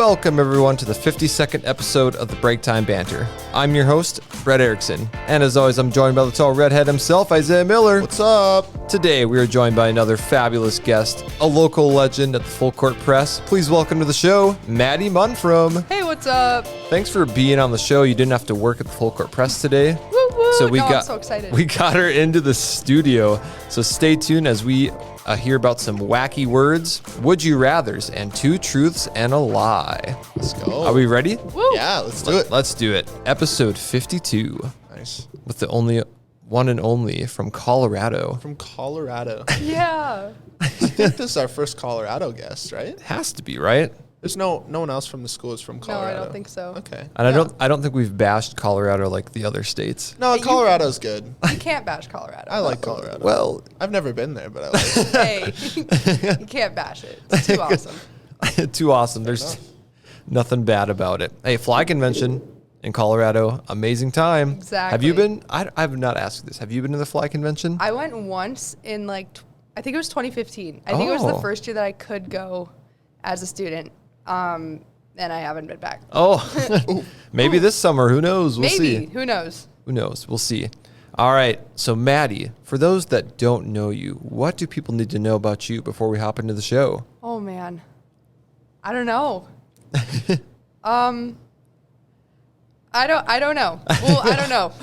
Welcome, everyone, to the 52nd episode of the Break Time Banter. I'm your host, Brett Erickson, and as always, I'm joined by the tall redhead himself, Isaiah Miller. What's up? Today, we are joined by another fabulous guest, a local legend at the Full Court Press. Please welcome to the show, Madi Mundfrom. Hey, what's up? Thanks for being on the show. You didn't have to work at the Full Court Press today. Woo woo! So I'm so excited. We got her into the studio. So stay tuned as we hear about some wacky words, would you rathers, and two truths and a lie. Let's go. Are we ready? Woo. Yeah, let's do it. Let's do it. Episode 52 Nice. with the only one and only from Colorado. From Colorado. Yeah. I think this is our first Colorado guest, right? It has to be, right? There's no one else from the school is from No, Colorado. I don't think so. Okay. And I don't think we've bashed Colorado like the other states. No, Hey, Colorado's good. You can't bash Colorado. I like Colorado. Well, I've never been there, but I like it. Hey, you can't bash it. It's too awesome. too awesome. There's enough. nothing bad about it. Hey, Fly Convention in Colorado, amazing time. Exactly. Have you been? I have not asked you this. Have you been to the Fly Convention? I went once in I think it was 2015. I think it was the first year that I could go as a student. And I haven't been back. Oh, maybe this summer. Who knows? We'll see. Maybe. Who knows? Who knows? We'll see. All right. So, Maddie, for those that don't know you, what do people need to know about you before we hop into the show? Oh man, I don't know. I don't know. Well, I don't know.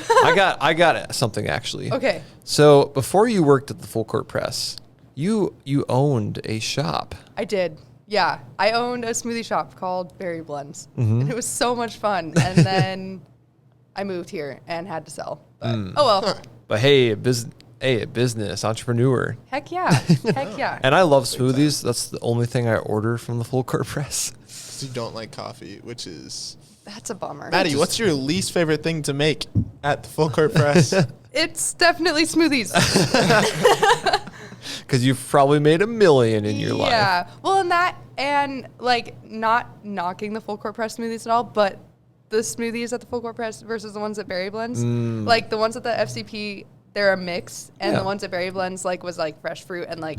I got something actually. Okay. So, before you worked at the Full Court Press, you owned a shop. I did. Yeah, I owned a smoothie shop called Berry Blends, Mm-hmm. and it was so much fun. And then I moved here and had to sell. But oh well. But hey, business entrepreneur. Heck yeah. Heck yeah. And I love smoothies. That's the only thing I order from the Full Court Press. So you don't like coffee, which is... That's a bummer. Maddie, what's your least favorite thing to make at the Full Court Press? It's definitely smoothies. Because you've probably made $1 million in your life. Yeah. Well, and not knocking the Full Court Press smoothies at all, but the smoothies at the Full Court Press versus the ones at Berry Blends. Like the ones at the FCP, they're a mix, and the ones at Berry Blends was fresh fruit and I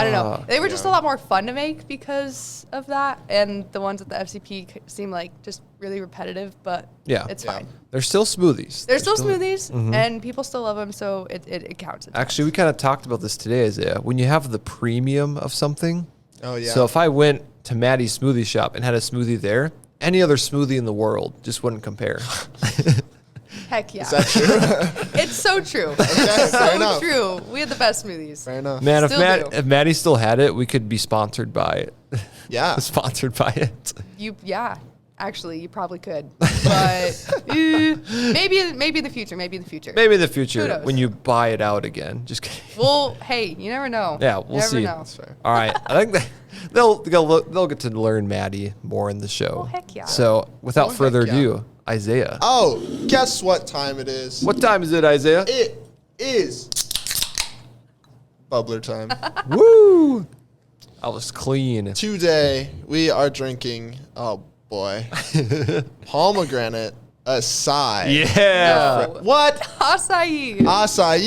don't know. They were just a lot more fun to make because of that, and the ones at the FCP seem just really repetitive, but it's fine. They're still smoothies. They're still smoothies, and people still love them, so it counts. Actually, we kind of talked about this today, Isaiah. When you have the premium of something. Oh, yeah. So if I went to Maddie's smoothie shop and had a smoothie there, any other smoothie in the world just wouldn't compare. Heck yeah. Is that true? It's so true. Okay, fair So enough. true. We had the best smoothies. Fair enough. Man, Still do. if Maddie still had it, we could be sponsored by it. Yeah. Sponsored by it. Actually, you probably could, but maybe in the future. Maybe in the future. Maybe in the Who future knows? when you buy it out again. Just kidding. Well, hey, you never know. Yeah, we'll Never see. know. That's fair. All right. I think they'll get to learn Maddie more in the show. Well, heck yeah. So without heck further yeah. ado, Isaiah. Oh, guess what time it is? What time is it, Isaiah? It is bubbler time. Woo! I was clean. Today, we are drinking, oh boy, pomegranate acai. Yeah. No. What? Acai. Acai.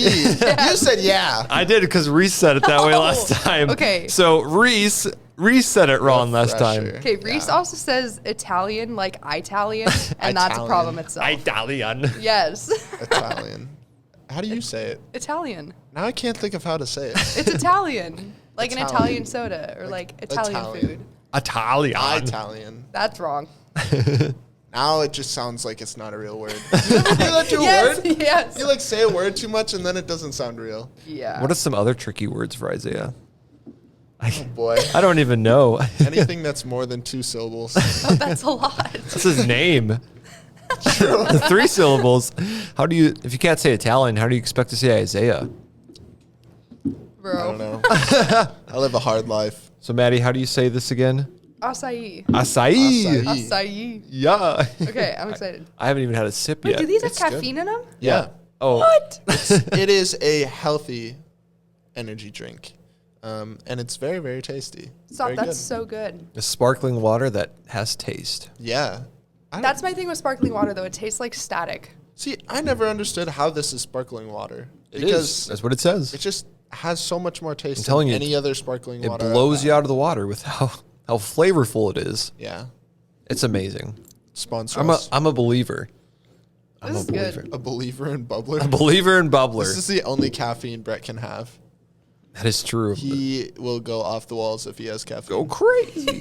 You said yeah. I did because Reese said it that way last time. Okay. So Reese said it wrong last time. Refresher. Okay, Reese also says Italian, like Italian, and that's a Italian. problem itself. Italian. Yes. Italian. How do you say it? Italian. Now I can't think of how to say it. It's Italian. Like an Italian. Italian soda or like Italian food. Italian. Italian. That's wrong. Now it just sounds like it's not a real word. You ever do that to a Yes, word? yes. You say a word too much and then it doesn't sound real. Yeah. What are some other tricky words for Isaiah? Boy. I don't even know. Anything that's more than 2 syllables. Oh, that's a lot. That's his name. 3 syllables. How do you, if you can't say Italian, how do you expect to say Isaiah? Bro. I don't know. I live a hard life. So, Maddie, how do you say this again? Acai. Acai. Acai. Acai. Yeah. Okay, I'm excited. I haven't even had a sip Wait, yet. do these have It's good. caffeine in them? Yeah. Oh. What? It is a healthy energy drink. And it's very, very tasty. Stop, Very that's good. so good. A sparkling water that has taste. Yeah. That's my thing with sparkling water, though. It tastes like static. See, I never understood how this is sparkling water. It because is. That's what it says. it just has so much more taste telling than you, any other sparkling It water. blows you out of the water with how flavorful it is. Yeah. It's amazing. Sponsor I'm us. a believer. I'm This a is believer. good. A believer in bubbler. A believer in bubbler. This is the only caffeine Brett can have. That is true. He will go off the walls if he has caffeine. Go crazy.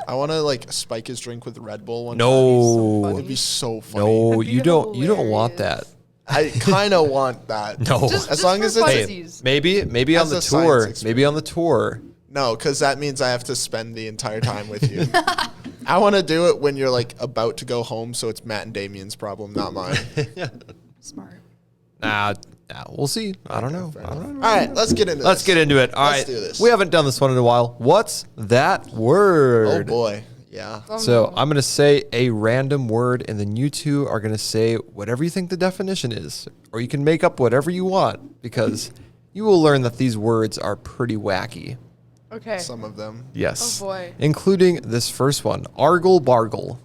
I want to like spike his drink with Red Bull one No. time. It'd be so funny. No, That'd be you don't want that. hilarious. I kind of want that. No. As long for as it's funsies. Maybe on As the a tour. science Maybe on the tour. No, because that means I have to spend the entire time with you. I want to do it when you're like about to go home, so it's Matt and Damien's problem, not mine. Smart. Nah, we'll see. I don't know. All right, let's get into this. Let's get into it. All right. Let's do this. We haven't done this one in a while. What's that word? Oh boy, yeah. So I'm going to say a random word, and then you two are going to say whatever you think the definition is. Or you can make up whatever you want, because you will learn that these words are pretty wacky. Okay. Some of them. Yes. Oh, boy. Including this first one, argle bargle.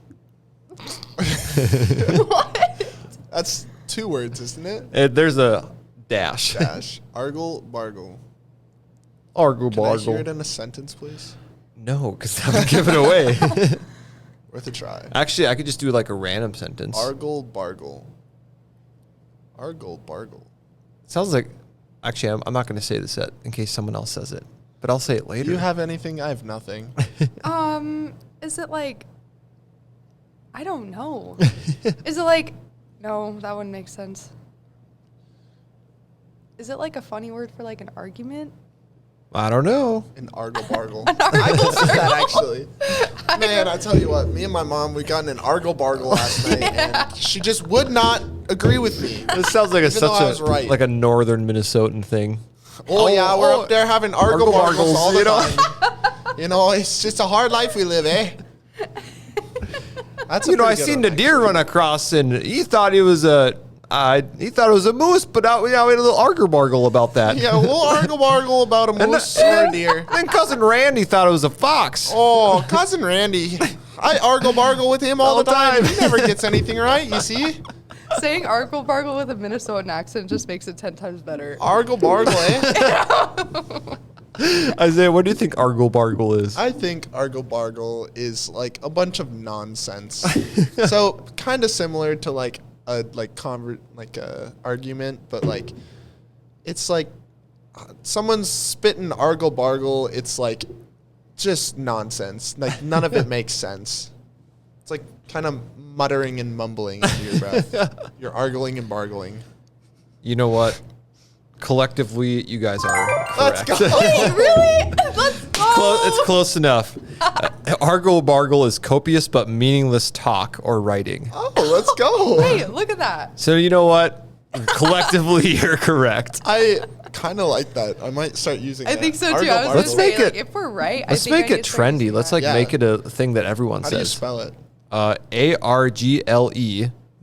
That's 2 words, isn't it? There's a dash. Dash. Argle, bargle. Argle Can I hear it bargle. in a sentence, please? No, because that would give it away. Worth a try. Actually, I could just do like a random sentence. Argle, bargle. Argle, bargle. Sounds like, actually, I'm not going to say this yet in case someone else says it, but I'll say it Do later. you have anything? I have nothing. Is it like? I don't know. Is it like? No, that wouldn't make sense. Is it like a funny word for like an argument? I don't know. An argle, bargle. I can see that actually. Man, I tell you what, me and my mom, we got in an argle, bargle last night, and she just would not agree with me. This sounds like Even though I was such a right. like a northern Minnesotan thing. Oh, yeah, we're up there having argle, bargles all the you know? time. You know, it's just a hard life we live, eh? That's a You know, I pretty good seen one, the deer run across, and he thought he was a moose, but we had a little argle bargle about that. Yeah, we'll argle bargle about a moose or a deer. Then cousin Randy thought it was a fox. Oh, cousin Randy. I argle bargle with him all the time. He never gets anything right, you see? Saying argle bargle with a Minnesotan accent just makes it 10 times better. Argle bargle, eh? Isaiah, what do you think argle bargle is? I think argle bargle is like a bunch of nonsense. So kind of similar to like a argument, but like it's like someone's spitting argle bargle. It's like just nonsense. Like none of it makes sense. It's like kind of muttering and mumbling under your breath. You're arguing and bargling. You know what? Collectively, you guys are Let's correct. go. Wait, really? Let's go. It's close enough. Argle bargle is copious but meaningless talk or writing. Oh, let's go. Hey, look at that. So you know what? Collectively, you're correct. I kind of like that. I might start using I that. think so too. Argle I was bargle. Let's gonna say, make like, it- if we're right, Let's I think make I it need to start trendy. using Let's that. like Yeah. make it a thing that everyone How do you says. spell it? ARGLE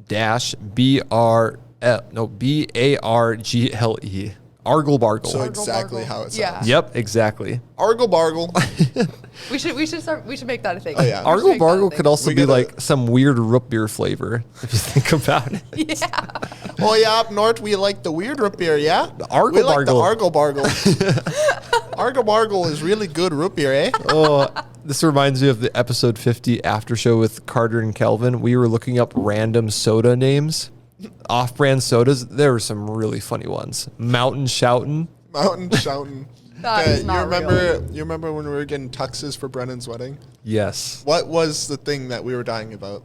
dash BARGLE. Argle bargle. So Argle exactly bargle. how it sounds. Yeah. Yep, exactly. Argle bargle. We should make that a thing. Oh, yeah. We should Argle make that a bargle thing. could also We be gotta- like some weird root beer flavor if you think about it. Yeah. Oh yeah, up north we like the weird root beer, yeah? Argle we like the bargle. argle bargle. Argle bargle is really good root beer, eh? Oh, this reminds me of the episode 50 after show with Carter and Kelvin. We were looking up random soda names, off-brand sodas. There were some really funny ones. Mountain Shoutin'. Mountain shouting. That is not You remember when we were getting tuxes for Brennan's wedding? Yes. What was the thing that we were dying about?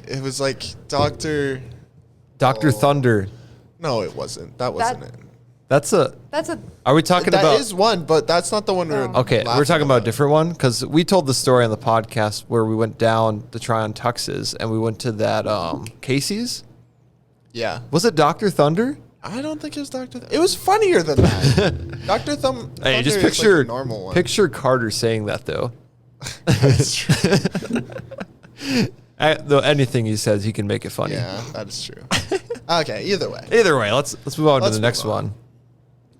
It was like Dr. Dr. Oh. Thunder. No, it wasn't. That wasn't it. That's a. That's a. Are we talking That about? is one, but that's not the one we were Okay, we're laughing talking about a different one because we told the story on the podcast where we went down to try on tuxes and we went to that Casey's. Yeah. Was it Dr. Thunder? I don't think it was Dr. It was funnier than that. Dr. Hey, just Thunder is picture like a normal one. picture Carter saying that though. That's true. Though anything he says, he can make it funny. Yeah, that is true. Okay, either way. Either way, let's move on to Let's the next move on. one.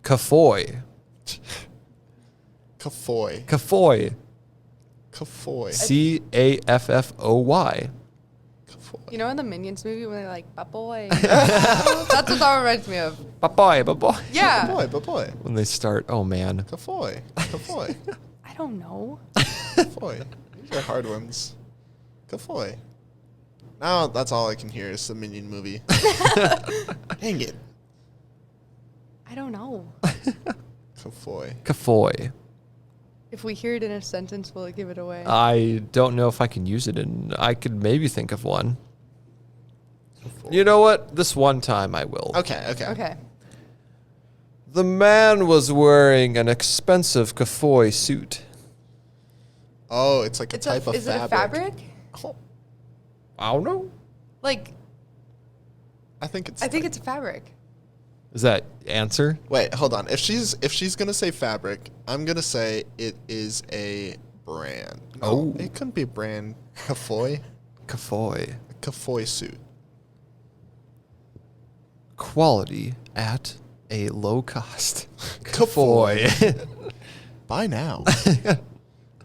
Kafoy. Kafoy. Kafoy. Kafoy. CAFFOY. Kafoy. You know in the Minions movie when they're like, "Boy," that's what that reminds me of. Bye bye. Yeah. Boy. When they start, oh man. Kafoy. Kafoy. I don't know. Kafoy. They're hard ones. Kafoy. Now that's all I can hear is the Minion movie. Dang it. I don't know. Kafoy. Kafoy. If we hear it in a sentence, will it give it away? I don't know if I can use it, and I could maybe think of one. Kafoy. You know what? This one time I will. Okay. Okay. The man was wearing an expensive Kafoy suit. Oh, it's like a type of is fabric. it a fabric? Oh, I don't know. Like, I think it's it's a fabric. Is that answer? Wait, hold on. If she's gonna say fabric, I'm gonna say it is a brand. No, it couldn't be a brand. Kafoy. Kafoy. A Kafoy suit. Quality at a low cost. Kafoy. Buy now.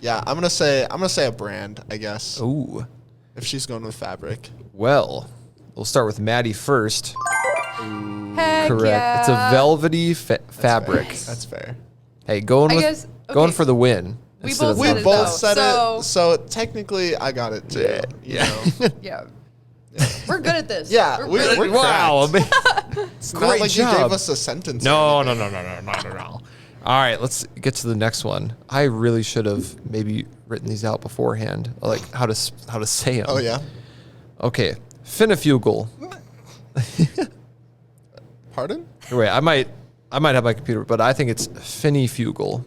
Yeah, I'm gonna say a brand, I guess. Ooh. If she's going with fabric. Well, we'll start with Maddie first. Heck Correct. yeah. It's a velvety fabric. That's fair. Hey, going okay. for the win. We instead both of said the- it, Both though, said so- it, so technically I got it too. Yeah. You know? Yeah. We're good at this. Yeah, we're we're Wow. It's Great not like you job. gave us a sentence. No. All right, let's get to the next one. I really should have maybe written these out beforehand, like how to say them. Oh yeah. Okay, Finnefugal. Pardon? Wait, I might have my computer, but I think it's Finnefugal.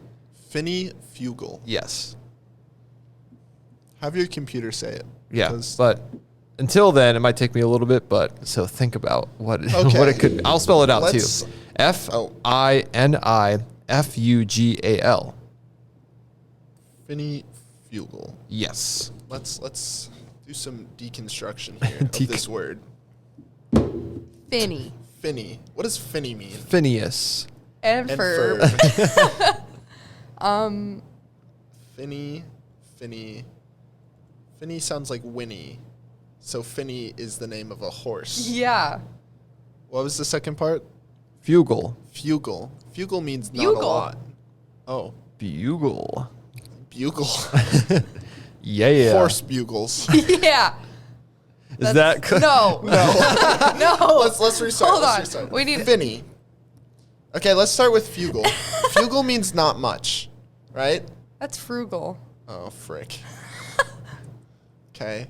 Finnefugal. Yes. Have your computer say it. Yeah, because- but until then, it might take me a little bit. But so think about what Okay. what it could. I'll spell it out Let's- too. Finnifugal. Finnefugal. Yes. Let's do some deconstruction here of this word. Finny. Finny. What does finny mean? Phineas. And And Ferb. Finny. Finny sounds like Winnie. So Finny is the name of a horse. Yeah. What was the second part? Fugal. Fugal. Fugal means not Bugle. a lot. Oh. Bugle. Bugle. Yeah. Horse bugles. Yeah. Is that No. No. Let's restart. Hold let's on. Restart. We need- Finny. Okay, let's start with fugal. Fugal means not much, right? That's frugal. Oh, frick. Okay.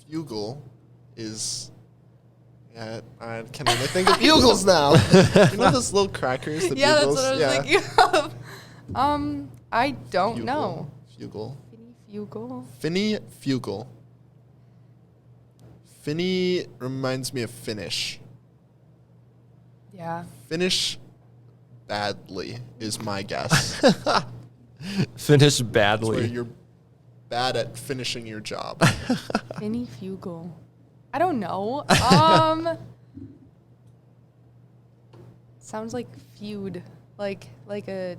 Fugal is... Yeah, I can only think of bugles now. You know those little crackers, the Yeah, bugles? that's what I was thinking of. I don't know. Fugal. Fugal. Finny fugal. Finny reminds me of Finnish. Yeah. Finish badly is my guess. Finish Where badly. you're bad at finishing your job. Finny fugal. I don't know. Sounds like feud. Like a.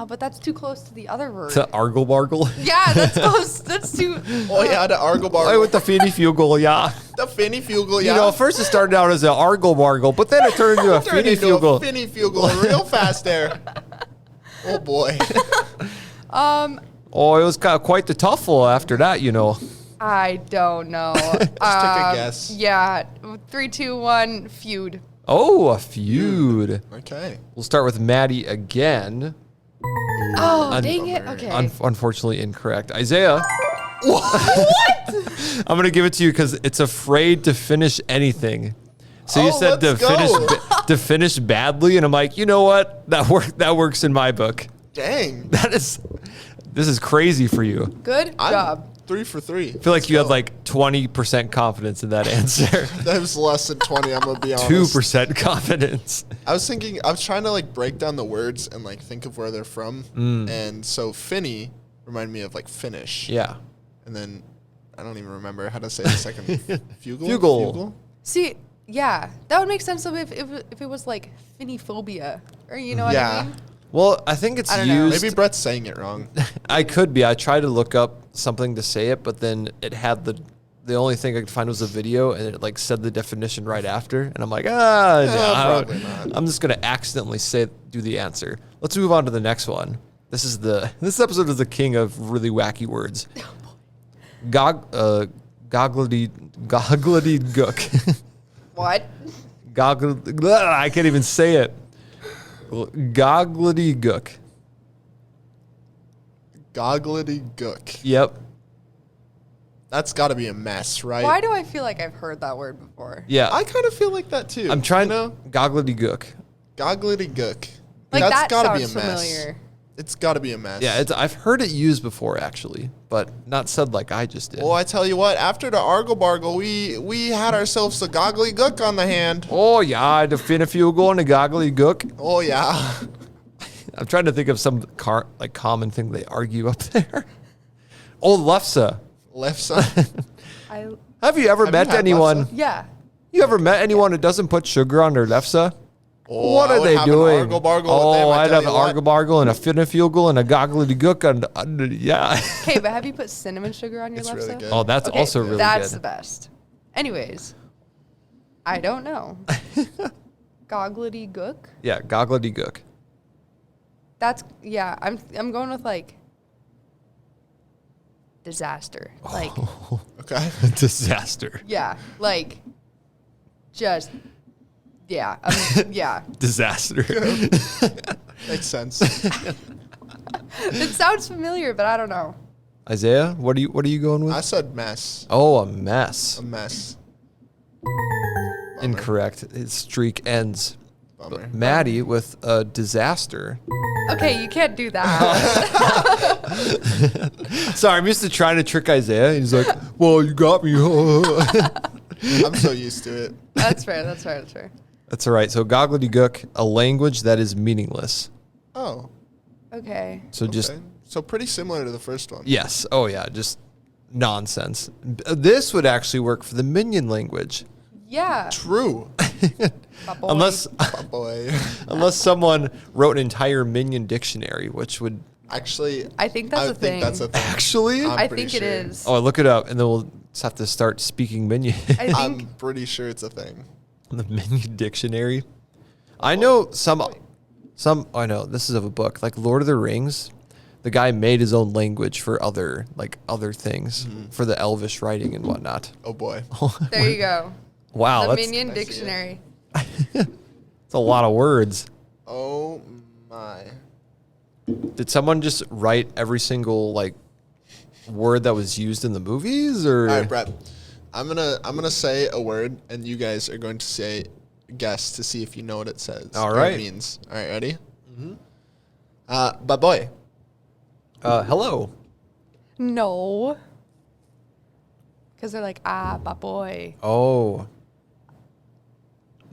But that's too close to the other word. To Argle Bargle. Yeah, that's close. That's too. Oh yeah, the Argle I Bargle. with the Finnefugal, yeah. The Finny fugal, yeah. You know, first it started out as an Argle Bargle, but then it turned into a Turned into a Finnefugal. Finny fugal real fast there. Oh boy. Oh, it was quite the tuffle after that, you know. I don't know. Just take a guess. Yeah. 3, 2, 1. Feud. Oh, a feud. Okay. We'll start with Maddie again. Oh, dang it. Okay. Unfortunately incorrect. Isaiah. What? I'm going to give it to you because it's afraid to finish anything. So you Oh, said to let's go. to finish badly, and I'm like, you know what? That works in my book. Dang. This is crazy for you. Good I'm job. 3 for 3. I feel like you had like 20% confidence in that answer. That was less than 20, I'm gonna be honest. 2% confidence. I was trying to like break down the words and like think of where they're from. And so Finny reminded me of like Finnish. Yeah. And then I don't even remember how to say the second. Fugal? Fugal. See, yeah, that would make sense if it was like finnyphobia, or you know what Yeah. I mean? Well, I think it's I don't know. used. Maybe Brett's saying it wrong. I could be. I tried to look up something to say it, but then it had the only thing I could find was a video, and it like said the definition right after, and I'm like, probably not. I'm just gonna accidentally do the answer. Let's move on to the next one. This episode is the king of really wacky words. Goggledy gook. What? I can't even say it. Goggledy gook. Goggledy gook. Yep. That's got to be a mess, right? Why do I feel like I've heard that word before? Yeah. I kind of feel like that too. I'm trying to. Goggledy gook. Goggledy gook. Like That's that gotta be a sounds mess. familiar. It's got to be a mess. Yeah, I've heard it used before actually, but not said like I just did. Well, I tell you what, after the Argle Bargle, we had ourselves a goggly gook on the hand. Oh yeah, the Finnefugal and the Goggly gook. Oh, yeah. I'm trying to think of some common thing they argue up there. Oh, lefse. Left side. Have you ever met you had anyone? lefse? Yeah. You ever met anyone who doesn't put sugar on their lefse? Oh, What I are would they have an doing? Argle Bargle with them, I'd tell have you an what. Argle Bargle and a Finnefugal and a Goggly gook and yeah. Okay, but have you put cinnamon sugar on your It's lefse? really good. Oh, that's Okay, also really that's the good. best. Anyways, I don't know. Goggledy gook? Yeah, Goggly gook. That's yeah. I'm going with like disaster. Like Okay. Disaster. yeah, like just yeah, yeah. Disaster. Makes sense. It sounds familiar, but I don't know. Isaiah, what are you going with? I said mess. Oh, a mess. A mess. Incorrect. His streak ends. Bummer. Maddie with a disaster. Okay, you can't do that. Sorry, I'm used to trying to trick Isaiah. He's like, well, you got me. I'm so used to it. That's fair. That's fair. That's fair. That's all right. So gobbledygook, a language that is meaningless. Oh. Okay. So just, Okay. So pretty similar to the first one. yes. Oh, yeah. Just nonsense. This would actually work for the minion language. Yeah. True. My boy. Unless Oh, boy. unless someone wrote an entire minion dictionary, which would Actually, I think that's I a think thing. that's a thing. actually. I'm I pretty think it sure. is. Oh, look it up, and then we'll just have to start speaking minion. I I'm think pretty sure it's a thing. The minion dictionary. I know some. I know this is of a book like Lord of the Rings. The guy made his own language for other things for the Elvish writing and whatnot. Oh boy. there you go. Wow, The that's Minion I see it. Dictionary. that's a lot of words. Oh my. Did someone just write every single word that was used in the movies, or? All right, Brett. I'm gonna say a word, and you guys are going to guess to see if you know what it says. All or right. It means. All right, ready? Mm-hmm. Baboy. Hello. No. Because they're like, boy. Oh,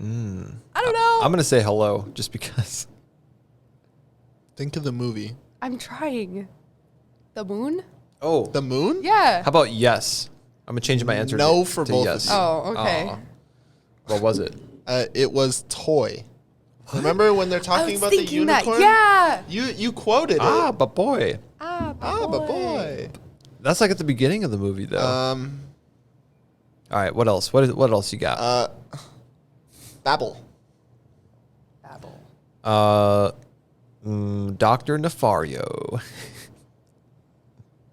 I don't know. I'm gonna say hello just because. Think of the movie. I'm trying. The moon? Oh, The moon? Yeah. how about yes? I'm gonna change my answer. No to, for to both yes. of you. Oh, okay. Aw. What was it? It was toy. Remember when they're I talking was about the thinking that. unicorn? Yeah. You quoted it. But boy, Baboy. that's like at the beginning of the movie, though. All right, what else? What else you got? Babble. Babble. Dr. Nefario.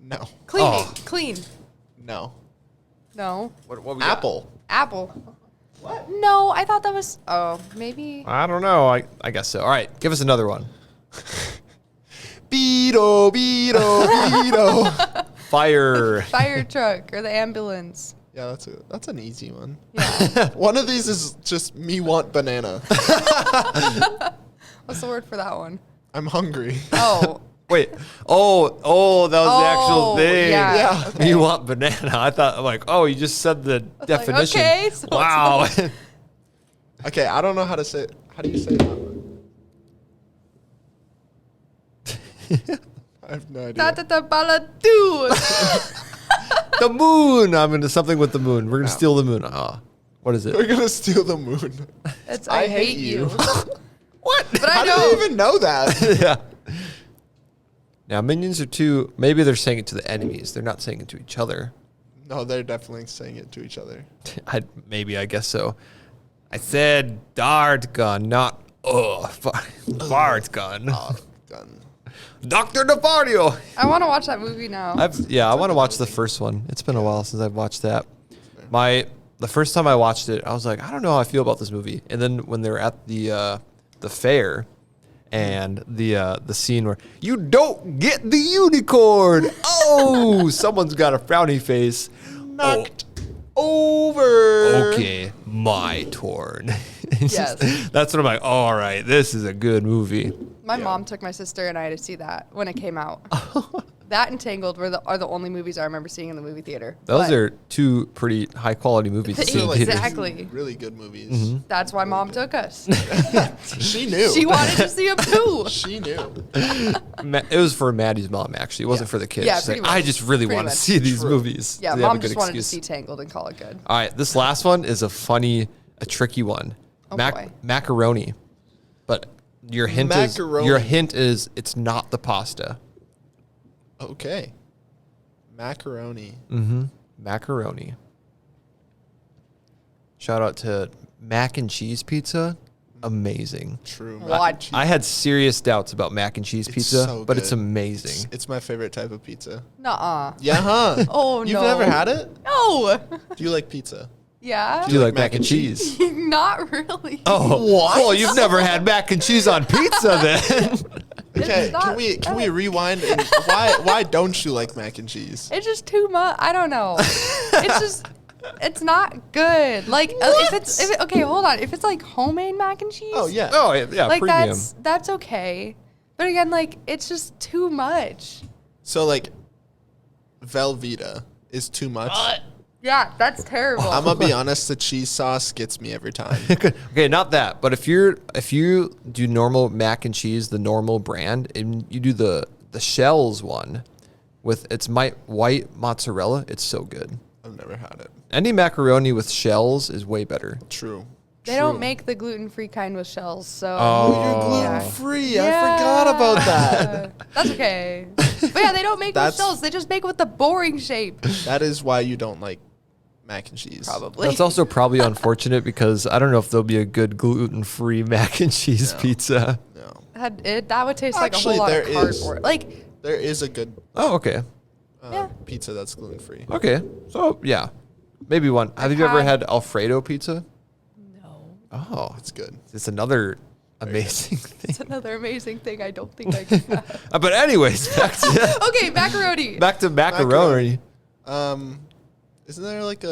No. Cleaning. Oh. Clean. No. No. What we got? Apple. Apple. What? No, I thought that was. Oh, maybe. I don't know. I guess so. All right, give us another one. Beedo, Beedo, Beedo. Fire. Fire truck or the ambulance. Yeah, that's an easy one. Yeah. One of these is just me want banana. What's the word for that one? I'm hungry. Oh. Wait. Oh, that was the actual thing. Yeah. Yeah. Okay. You want banana? I thought you just said the definition. okay, so wow. Okay, I don't know how to say it. How do you say that one? I have no idea. The moon. I'm into something with the moon. We're gonna steal the moon. What is We're it? gonna steal the moon. It's I I hate hate you. you. What? But How I do know. they even know that? Yeah. Now minions are two. Maybe they're saying it to the enemies. They're not saying it to each other. No, they're definitely saying it to each other. I guess so. I said dart gun, not fart gun. Gun. Dr. DeFario. I want to watch that movie now. I want to watch the first one. It's been a while since I've watched that. The first time I watched it, I was like, I don't know how I feel about this movie. And then when they're at the fair, and the scene where you don't get the unicorn. Oh, someone's got a frowny face. Knocked over. Okay, my turn. Yes. That's what I'm like. All right, this is a good movie. My mom took my sister and I to see that when it came out. That and Tangled are the only movies I remember seeing in the movie theater. Those But are two pretty high quality movies to see in theaters. Exactly. Really good movies. Mm-hmm. That's why mom took us. She knew. She wanted to see them too. She knew. It was for Maddie's mom, actually. It wasn't for the kids. Yeah, She's like, pretty much. I just really Pretty want to much. see these True. movies. Yeah, They have a mom good just wanted to excuse. see Tangled and call it good. All right, this last one is a tricky one. Oh, boy. Macaroni. But your hint is it's not the pasta. Okay. Macaroni. Mm-hmm. Macaroni. Shout out to mac and cheese pizza. Amazing. True. What? I had serious doubts about mac and cheese pizza, so but it's good. amazing. It's my favorite type of pizza. Nuh-uh. Yeah, huh? Oh, You've no. never had it? No. Do you like pizza? Yeah. Do you like mac and cheese? Not really. Oh, What? Well, you've never had mac and cheese on pizza then. Okay, It's not- can we rewind? And why don't you like mac and cheese? It's just too much. I don't know. It's not good. Like okay, hold on. If it's like homemade mac and cheese, Oh yeah. Oh, yeah, like premium. that's okay. But again, like it's just too much. So like, Velveeta is too much. Yeah, that's terrible. I'm gonna be honest. The cheese sauce gets me every time. Okay, not that, but if you do normal mac and cheese, the normal brand, and you do the shells one with white mozzarella, it's so good. I've never had it. Any macaroni with shells is way better. True. They don't make the gluten-free kind with shells, so Oh, you're Yeah. gluten free. I forgot about that. That's okay. But yeah, they don't make with That's- shells. They just make with the boring shape. That is why you don't like mac and cheese. Probably. That's also probably unfortunate because I don't know if there'll be a good gluten-free mac and cheese pizza. No. That would taste Actually, like a whole lot there of is. cardboard. Like, There is a good Oh, okay. Yeah. pizza that's gluten free. Okay. So, yeah. Maybe one. Have you ever had Alfredo pizza? no. Oh, It's good. it's another amazing It's thing. another amazing thing I don't think I can have. But anyways, Okay, macaroni. back to macaroni. Isn't there like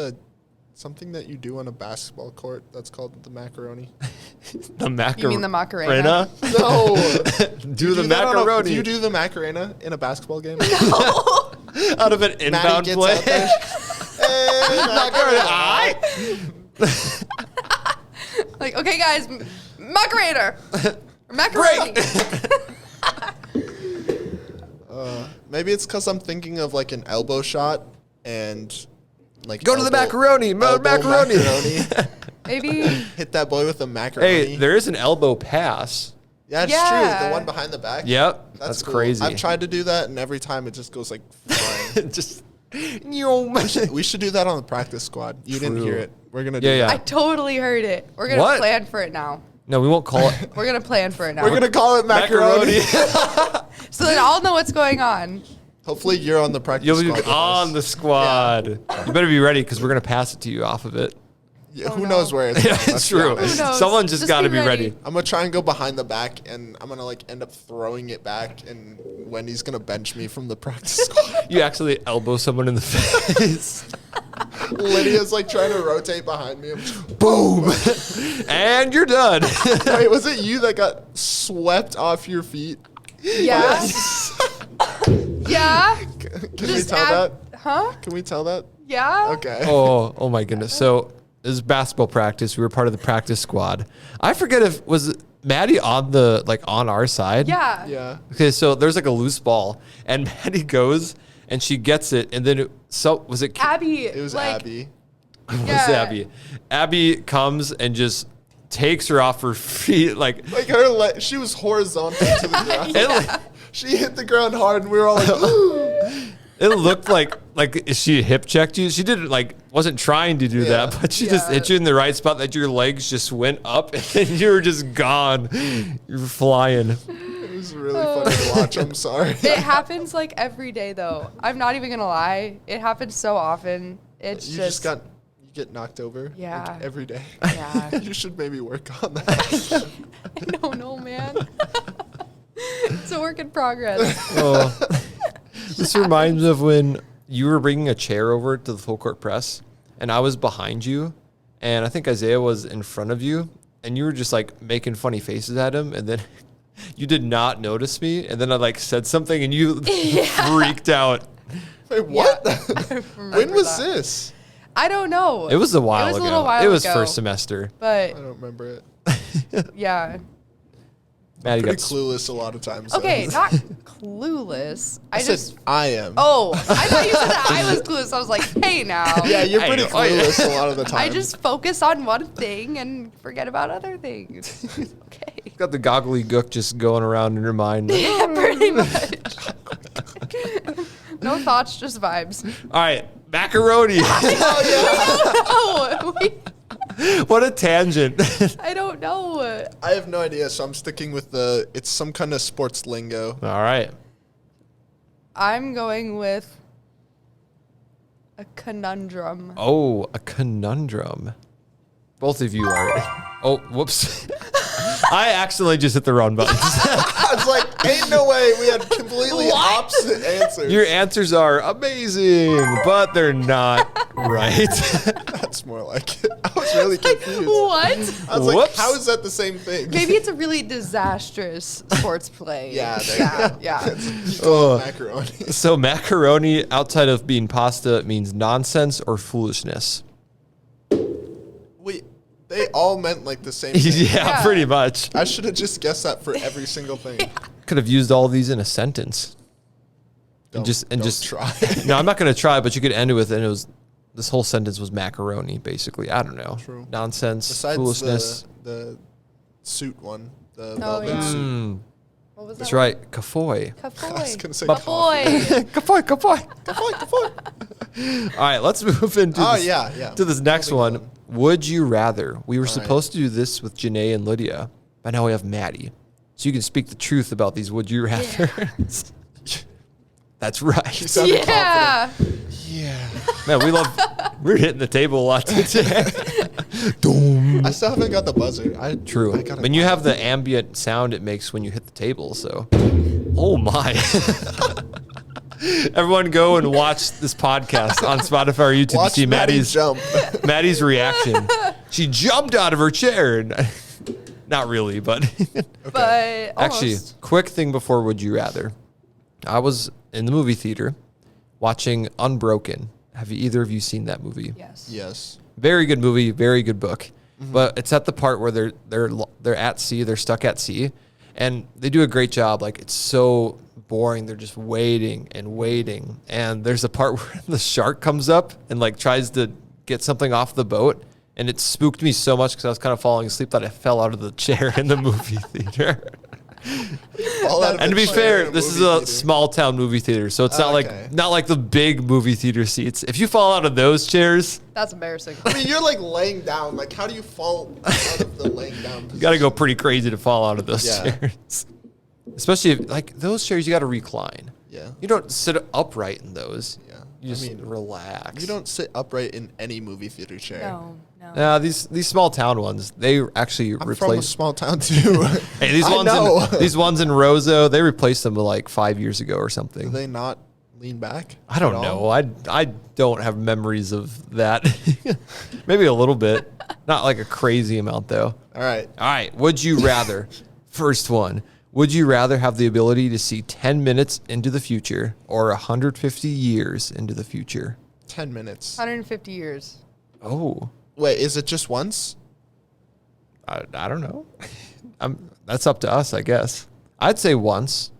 something that you do on a basketball court that's called the macaroni? The macaroni. You mean the Macarena? No. Do the macaroni. Do you do the macarena in a basketball game? out of an Maddie inbound gets play? out there. Hey, macarena. Like, okay, guys, Macarena. Or macaroni. Maybe it's because I'm thinking of like an elbow shot and like Go to the macaroni. elbow Macaroni. Maybe. Hit that boy with the macaroni. Hey, there is an elbow pass. Yeah, it's Yeah. true. The one behind the back. Yep. That's cool. crazy. I've tried to do that, and every time it just goes like flying. Just. We should do that on the practice squad. You didn't True. hear it. We're gonna do Yeah, that. yeah. I totally heard it. We're going to What? plan for it now. No, we won't call it We're going to plan for it now. We're gonna call it macaroni. So then I'll know what's going on. Hopefully, you're on the practice You'll squad. be with on us. the squad. You better be ready because we're gonna pass it to you off of it. Yeah, Oh, who no. knows where it's Yeah, going, it's let's be true. honest. Who knows? Someone's just Just got to be be ready. I'm gonna try and go behind the back, and I'm gonna like end up throwing it back, and Wendy's gonna bench me from the practice squad. You actually elbow someone in the face. Lydia's like trying to rotate behind me. Boom, and you're done. Wait, was it you that got swept off your feet? Yeah. Yeah. Can we tell that? Huh? Can we tell that? Yeah. Okay. Oh my goodness. So this is basketball practice. We were part of the practice squad. I forget if was Maddie on on our side. Yeah. Yeah. Okay, so there's like a loose ball, and Maddie goes and she gets it, and then was it Abby. It was like, Abby. It was Yeah. Abby. Abby comes and just takes her off her feet, like Like her, she was horizontal to the ground. it, She hit the ground hard, and we were all like, it looked like she hip checked you. She didn't wasn't trying to do Yeah. that, but she just Yeah. hit you in the right spot that your legs just went up and then you were just gone. You were flying. it was really funny to watch. I'm sorry. It happens like every day, though. I'm not even gonna lie. It happens so often. It's You get knocked over. Yeah. Like, every day. Yeah. You should maybe work on that. I don't know, man. It's a work in progress. Oh. This reminds me of when you were bringing a chair over to the full court press, and I was behind you, and I think Isaiah was in front of you, and you were just like making funny faces at him, and then you did not notice me, and then I like said something, and you freaked out. Wait, what? Yeah, When was this? I don't know. It was a while ago. It was a little while It was ago. first semester. I But don't remember it. yeah. Maddie Pretty got clueless a lot of times. Okay, so. not clueless. I said I am. Oh, I thought you said that I was clueless. I was like, hey now. Yeah, you're pretty know. clueless a lot of the time. I just focus on one thing and forget about other things. Okay. got the goggly gook just going around in your mind. Yeah, pretty much. No thoughts, just vibes. All right, macaroni. Oh, What a tangent. I don't know. I have no idea, so I'm sticking with it's some kind of sports lingo. All right. I'm going with a conundrum. Oh, a conundrum. Both of you are. Oh, whoops. I accidentally just hit the wrong button. I was like, ain't no way we had completely What? opposite answers. Your answers are amazing, but they're not right. That's more like it. I was really confused. What? I was like, Whoops. how is that the same thing? Maybe it's a really disastrous sports play. Yeah, there you go. Yeah. Oh. Macaroni. So macaroni, outside of being pasta, means nonsense or foolishness. Wait, they all meant like the same thing. Yeah, Yeah. pretty much. I should have just guessed that for every single thing. Could have used all these in a sentence. Don't just try. No, I'm not going to try, but you could end it with, and it was, this whole sentence was macaroni, basically. I don't know. True. Nonsense, Besides foolishness. the suit one, the Oh, velvet yeah. suit. What was That's that? right. Kafoy. I was gonna say Kafoy. Kafoy, kafoy. Kafoy. All right, let's move into Oh this, yeah. to this next Moving one. on. Would you rather? We were All right. supposed to do this with Janae and Lydia, but now we have Maddie. So you can speak the truth about these would you rather. That's right. sounded Yeah. Yeah. Man, we're hitting the table a lot today. Doom. I still haven't got the buzzer. True. I gotta When you have the ambient sound it makes when you hit the table, so. Oh my. Everyone go and watch this podcast on Spotify or YouTube to watch see Maddie Maddie's jump. Maddie's reaction. She jumped out of her chair. Not really, but But actually, almost. quick thing before would you rather. I was in the movie theater watching Unbroken. Have either of you seen that movie? Yes. Yes. Very good movie, very good book. But it's at the part where they're at sea, they're stuck at sea, and they do a great job. Like, it's so boring. They're just waiting and waiting. And there's a part where the shark comes up and like tries to get something off the boat, and it spooked me so much because I was kind of falling asleep that I fell out of the chair in the movie theater. Fall out of And to the be chair fair, in a this is movie a theater. small town movie theater, so it's not Okay. like the big movie theater seats. If you fall out of those chairs, That's embarrassing. I mean, you're like laying down. Like, how do you fall out of the laying down position? you got to go pretty crazy to fall out of those Yeah. chairs. Especially if, like, those chairs, you got to recline. Yeah. You don't sit upright in those. Yeah. You just I mean, relax. You don't sit upright in any movie theater chair. No. These small town ones, they actually I'm from a replace. small town too. Hey, these I ones know. these ones in Roseau, they replaced them like 5 years ago or Do something. they not lean back? I don't at know. all? I don't have memories of that. Maybe a little bit, not like a crazy amount though. All right. All right. Would you rather? First one. Would you rather have the ability to see 10 minutes into the future or 150 years into the future? 10 minutes. 150 years. Oh, Wait, is it just once? I don't know. That's up to us, I guess. I'd say once.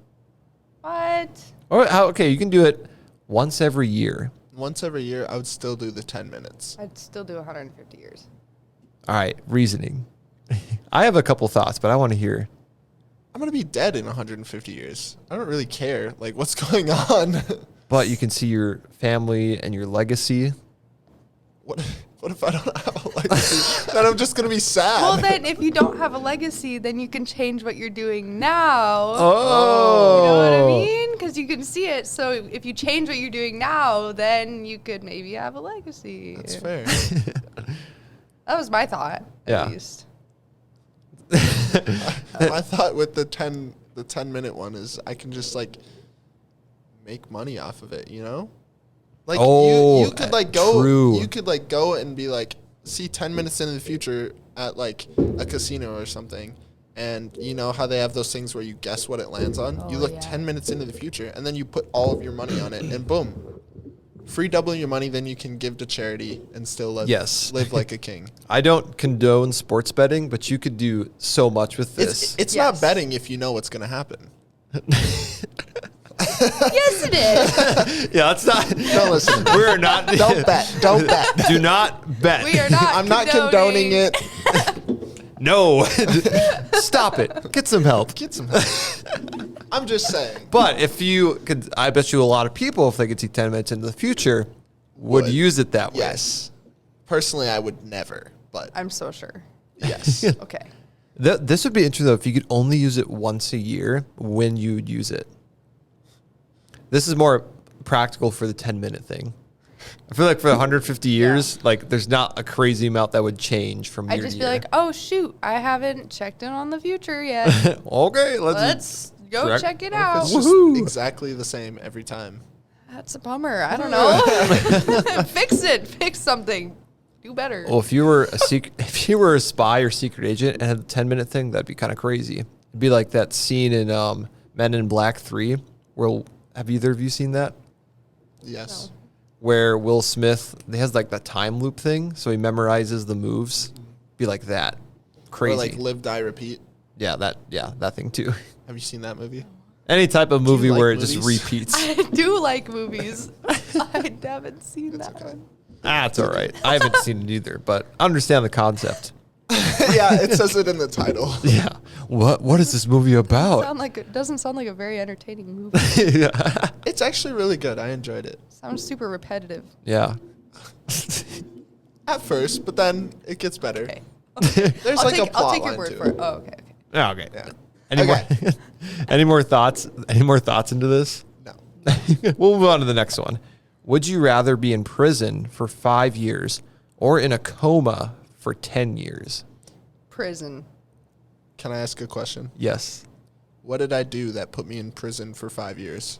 What? Or okay, you can do it once every year. Once every year, I would still do the 10 minutes. I'd still do 150 years. All right, reasoning. I have a couple thoughts, but I want to hear. I'm going to be dead in 150 years. I don't really care. Like, what's going on? But you can see your family and your legacy. What What if I don't have a legacy? Then I'm just gonna be sad. Well, then if you don't have a legacy, then you can change what you're doing now. Oh. You know what I mean? Because you can see it. So if you change what you're doing now, then you could maybe have a legacy. That's fair. That was my thought, Yeah. at least. My thought with the 10-minute one is I can just like make money off of it, you know? Like you could like go true. you could like go and be like see 10 minutes into the future at like a casino or something, and you know how they have those things where you guess what it lands on? You look 10 minutes into the future and then you put all of your money on it and boom. Free double your money, then you can give to charity and still live like a king. I don't condone sports betting, but you could do so much with this. It's Yes. not betting if you know what's going to happen. Yes, it is. Yeah, that's not. Don't listen. We're not. Don't bet. Don't bet. Do not bet. We are not. I'm not condoning it. No. Stop it. Get some help. Get some help. I'm just saying. But if you could, I bet you a lot of people, if they could see 10 minutes into the future, would use it that way. Yes. Personally, I would never, but I'm so sure. yes. Okay. This would be interesting, though, if you could only use it once a year, when you would use it. This is more practical for the 10-minute thing. I feel like for 150 years, like there's not a crazy amount that would change from year I'd to just year. be like, oh, shoot, I haven't checked in on the future yet. Okay, Let's go check it out. It's just Woohoo. exactly the same every time. That's a bummer. I don't know. Fix it. Fix something. Do better. Well, if you were a spy or secret agent and had the 10-minute thing, that'd be kind of crazy. It'd be like that scene in Men in Black 3, where, have either of you seen that? Yes. Where Will Smith, he has like that time loop thing, so he memorizes the moves. Be like that. Crazy. Or like Live, Die, Repeat. Yeah, that thing too. Have you seen that movie? Any type of movie like where it movies? just repeats. I do like movies. I haven't seen that okay. one. It's all right. I haven't seen it either, but I understand the concept. Yeah, it says it in the title. Yeah. What is this movie about? Doesn't sound like a very entertaining movie. Yeah. It's actually really good. I enjoyed it. Sounds super repetitive. Yeah. At first, but then it gets better. Okay. There's I'll like a take, I'll plot take your line word to for it. Oh, okay. Oh, okay. Yeah. Any Okay. more? Any more thoughts? Any more thoughts into this? No. We'll move on to the next one. Would you rather be in prison for 5 years or in a coma for 10 years? Prison. Can I ask a question? Yes. What did I do that put me in prison for 5 years?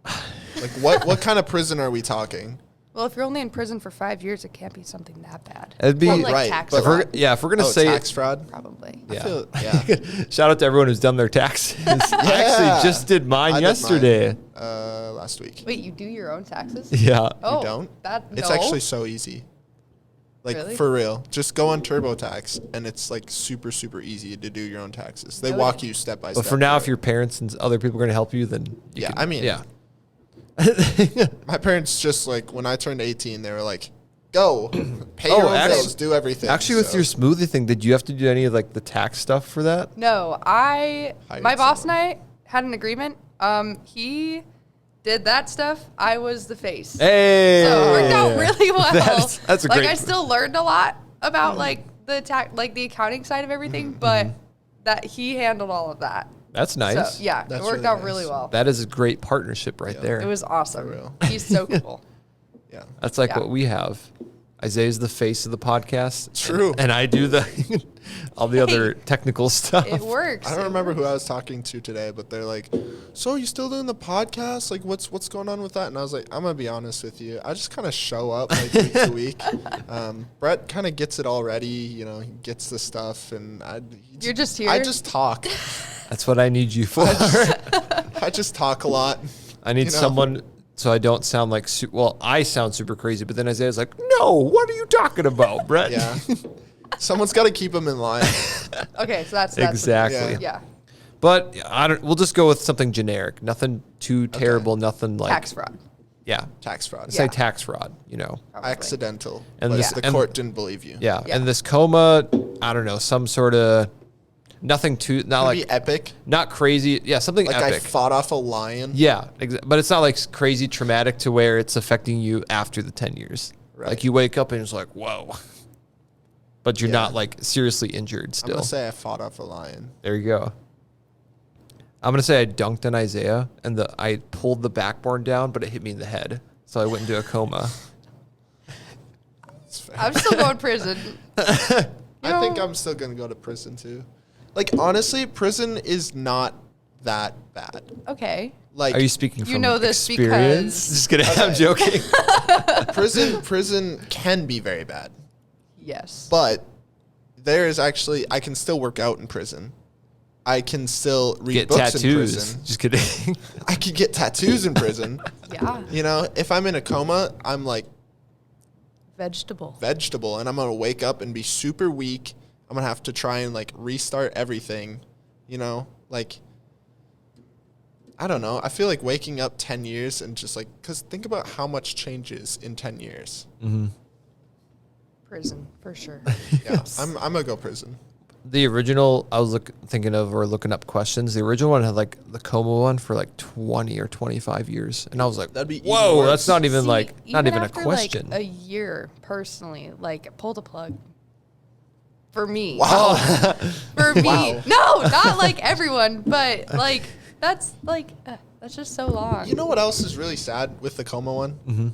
Like what kind of prison are we talking? Well, if you're only in prison for 5 years, it can't be something that bad. It'd be Well, like right, tax but- fraud, if we're gonna Oh, say tax fraud? probably. yeah. Yeah. Shout out to everyone who's done their taxes. I actually just did mine I did yesterday. mine, last week. Wait, you do your own taxes? Yeah. Oh, don't? It's no. actually so easy. Like Really? for real. Just go on TurboTax and it's like super, super easy to do your own taxes. They Really? walk you step by step. But for now, if through your parents and other people are going to help you, then you Yeah, can, I mean- yeah. it. My parents just like when I turned 18, they were like, "Go, pay Oh, your own actually- bills, do everything." Actually, with So- your smoothie thing, did you have to do any of like the tax stuff for that? No, Hired my boss someone. and I had an agreement. He did that stuff. I was the face. Hey, So it worked out really well. That's a like great. I still learned a lot about like the accounting side of everything, but that he handled all of that. That's nice. So yeah, That's it worked really out nice. really well. That is a great partnership right there. It was awesome. real. He's so cool. Yeah. That's like Yeah. what we have. Isaiah's the face of the podcast. True. And I do the all the other technical stuff. It works. I don't It remember who works. I was talking to today, but they're like, "So are you still doing the podcast? Like, what's going on with that?" And I was like, "I'm gonna be honest with you. I just kind of show up like week to week. Brett kind of gets it already. You know, he gets the stuff, and You're just here? I just talk. That's what I need you for. I just talk a lot. I need you know. someone so I don't sound like well, I sound super crazy, but then Isaiah's like, "No, what are you talking about, Brett?" Yeah. Someone's got to keep him in line. Okay, so that's Exactly. Yeah. But we'll just go with something generic. Nothing too terrible, nothing like Tax fraud. Yeah. Tax fraud. Say Yeah. tax fraud, you know. Probably. Accidental. And But this- the and- court didn't believe you. Yeah. Yeah. And this coma, I don't know, some sort of nothing too not Could like be epic. not crazy. Yeah, something Like epic. I fought off a lion. Yeah, but it's not like crazy traumatic to where it's affecting you after the 10 years. Right. Like you wake up and it's like, whoa. But you're Yeah. not like seriously injured I'm still. going to say I fought off a lion. There you go. I'm going to say I dunked on Isaiah and I pulled the backboard down, but it hit me in the head. So I went into a coma. That's fair. I'm still going prison. I think I'm still going to go to prison too. Like, honestly, prison is not that bad. Okay. Like, Are you speaking from know this experience? because- Just kidding. I'm joking. prison can be very bad. Yes. But there is actually, I can still work out in prison. I can still read Get books in tattoos. prison. Just kidding. I could get tattoos in prison. Yeah. You know, if I'm in a coma, I'm like Vegetable. vegetable and I'm going to wake up and be super weak. I'm going to have to try and like restart everything, you know, like, I don't know. I feel like waking up 10 years and just like, because think about how much changes in 10 years. Mm-hmm. Prison, for sure. Yeah, I'm going to go prison. The original, I was thinking of or looking up questions. The original one had like the coma one for like 20 or 25 years. And I was like, That'd be even whoa, worse. that's not even See, like, not even a after, question. Like, a year, personally, like, pull the plug. For me. Wow. For me. Wow. No, not like everyone, but like, that's just so long. You know what else is really sad with the coma one? Mm-hmm.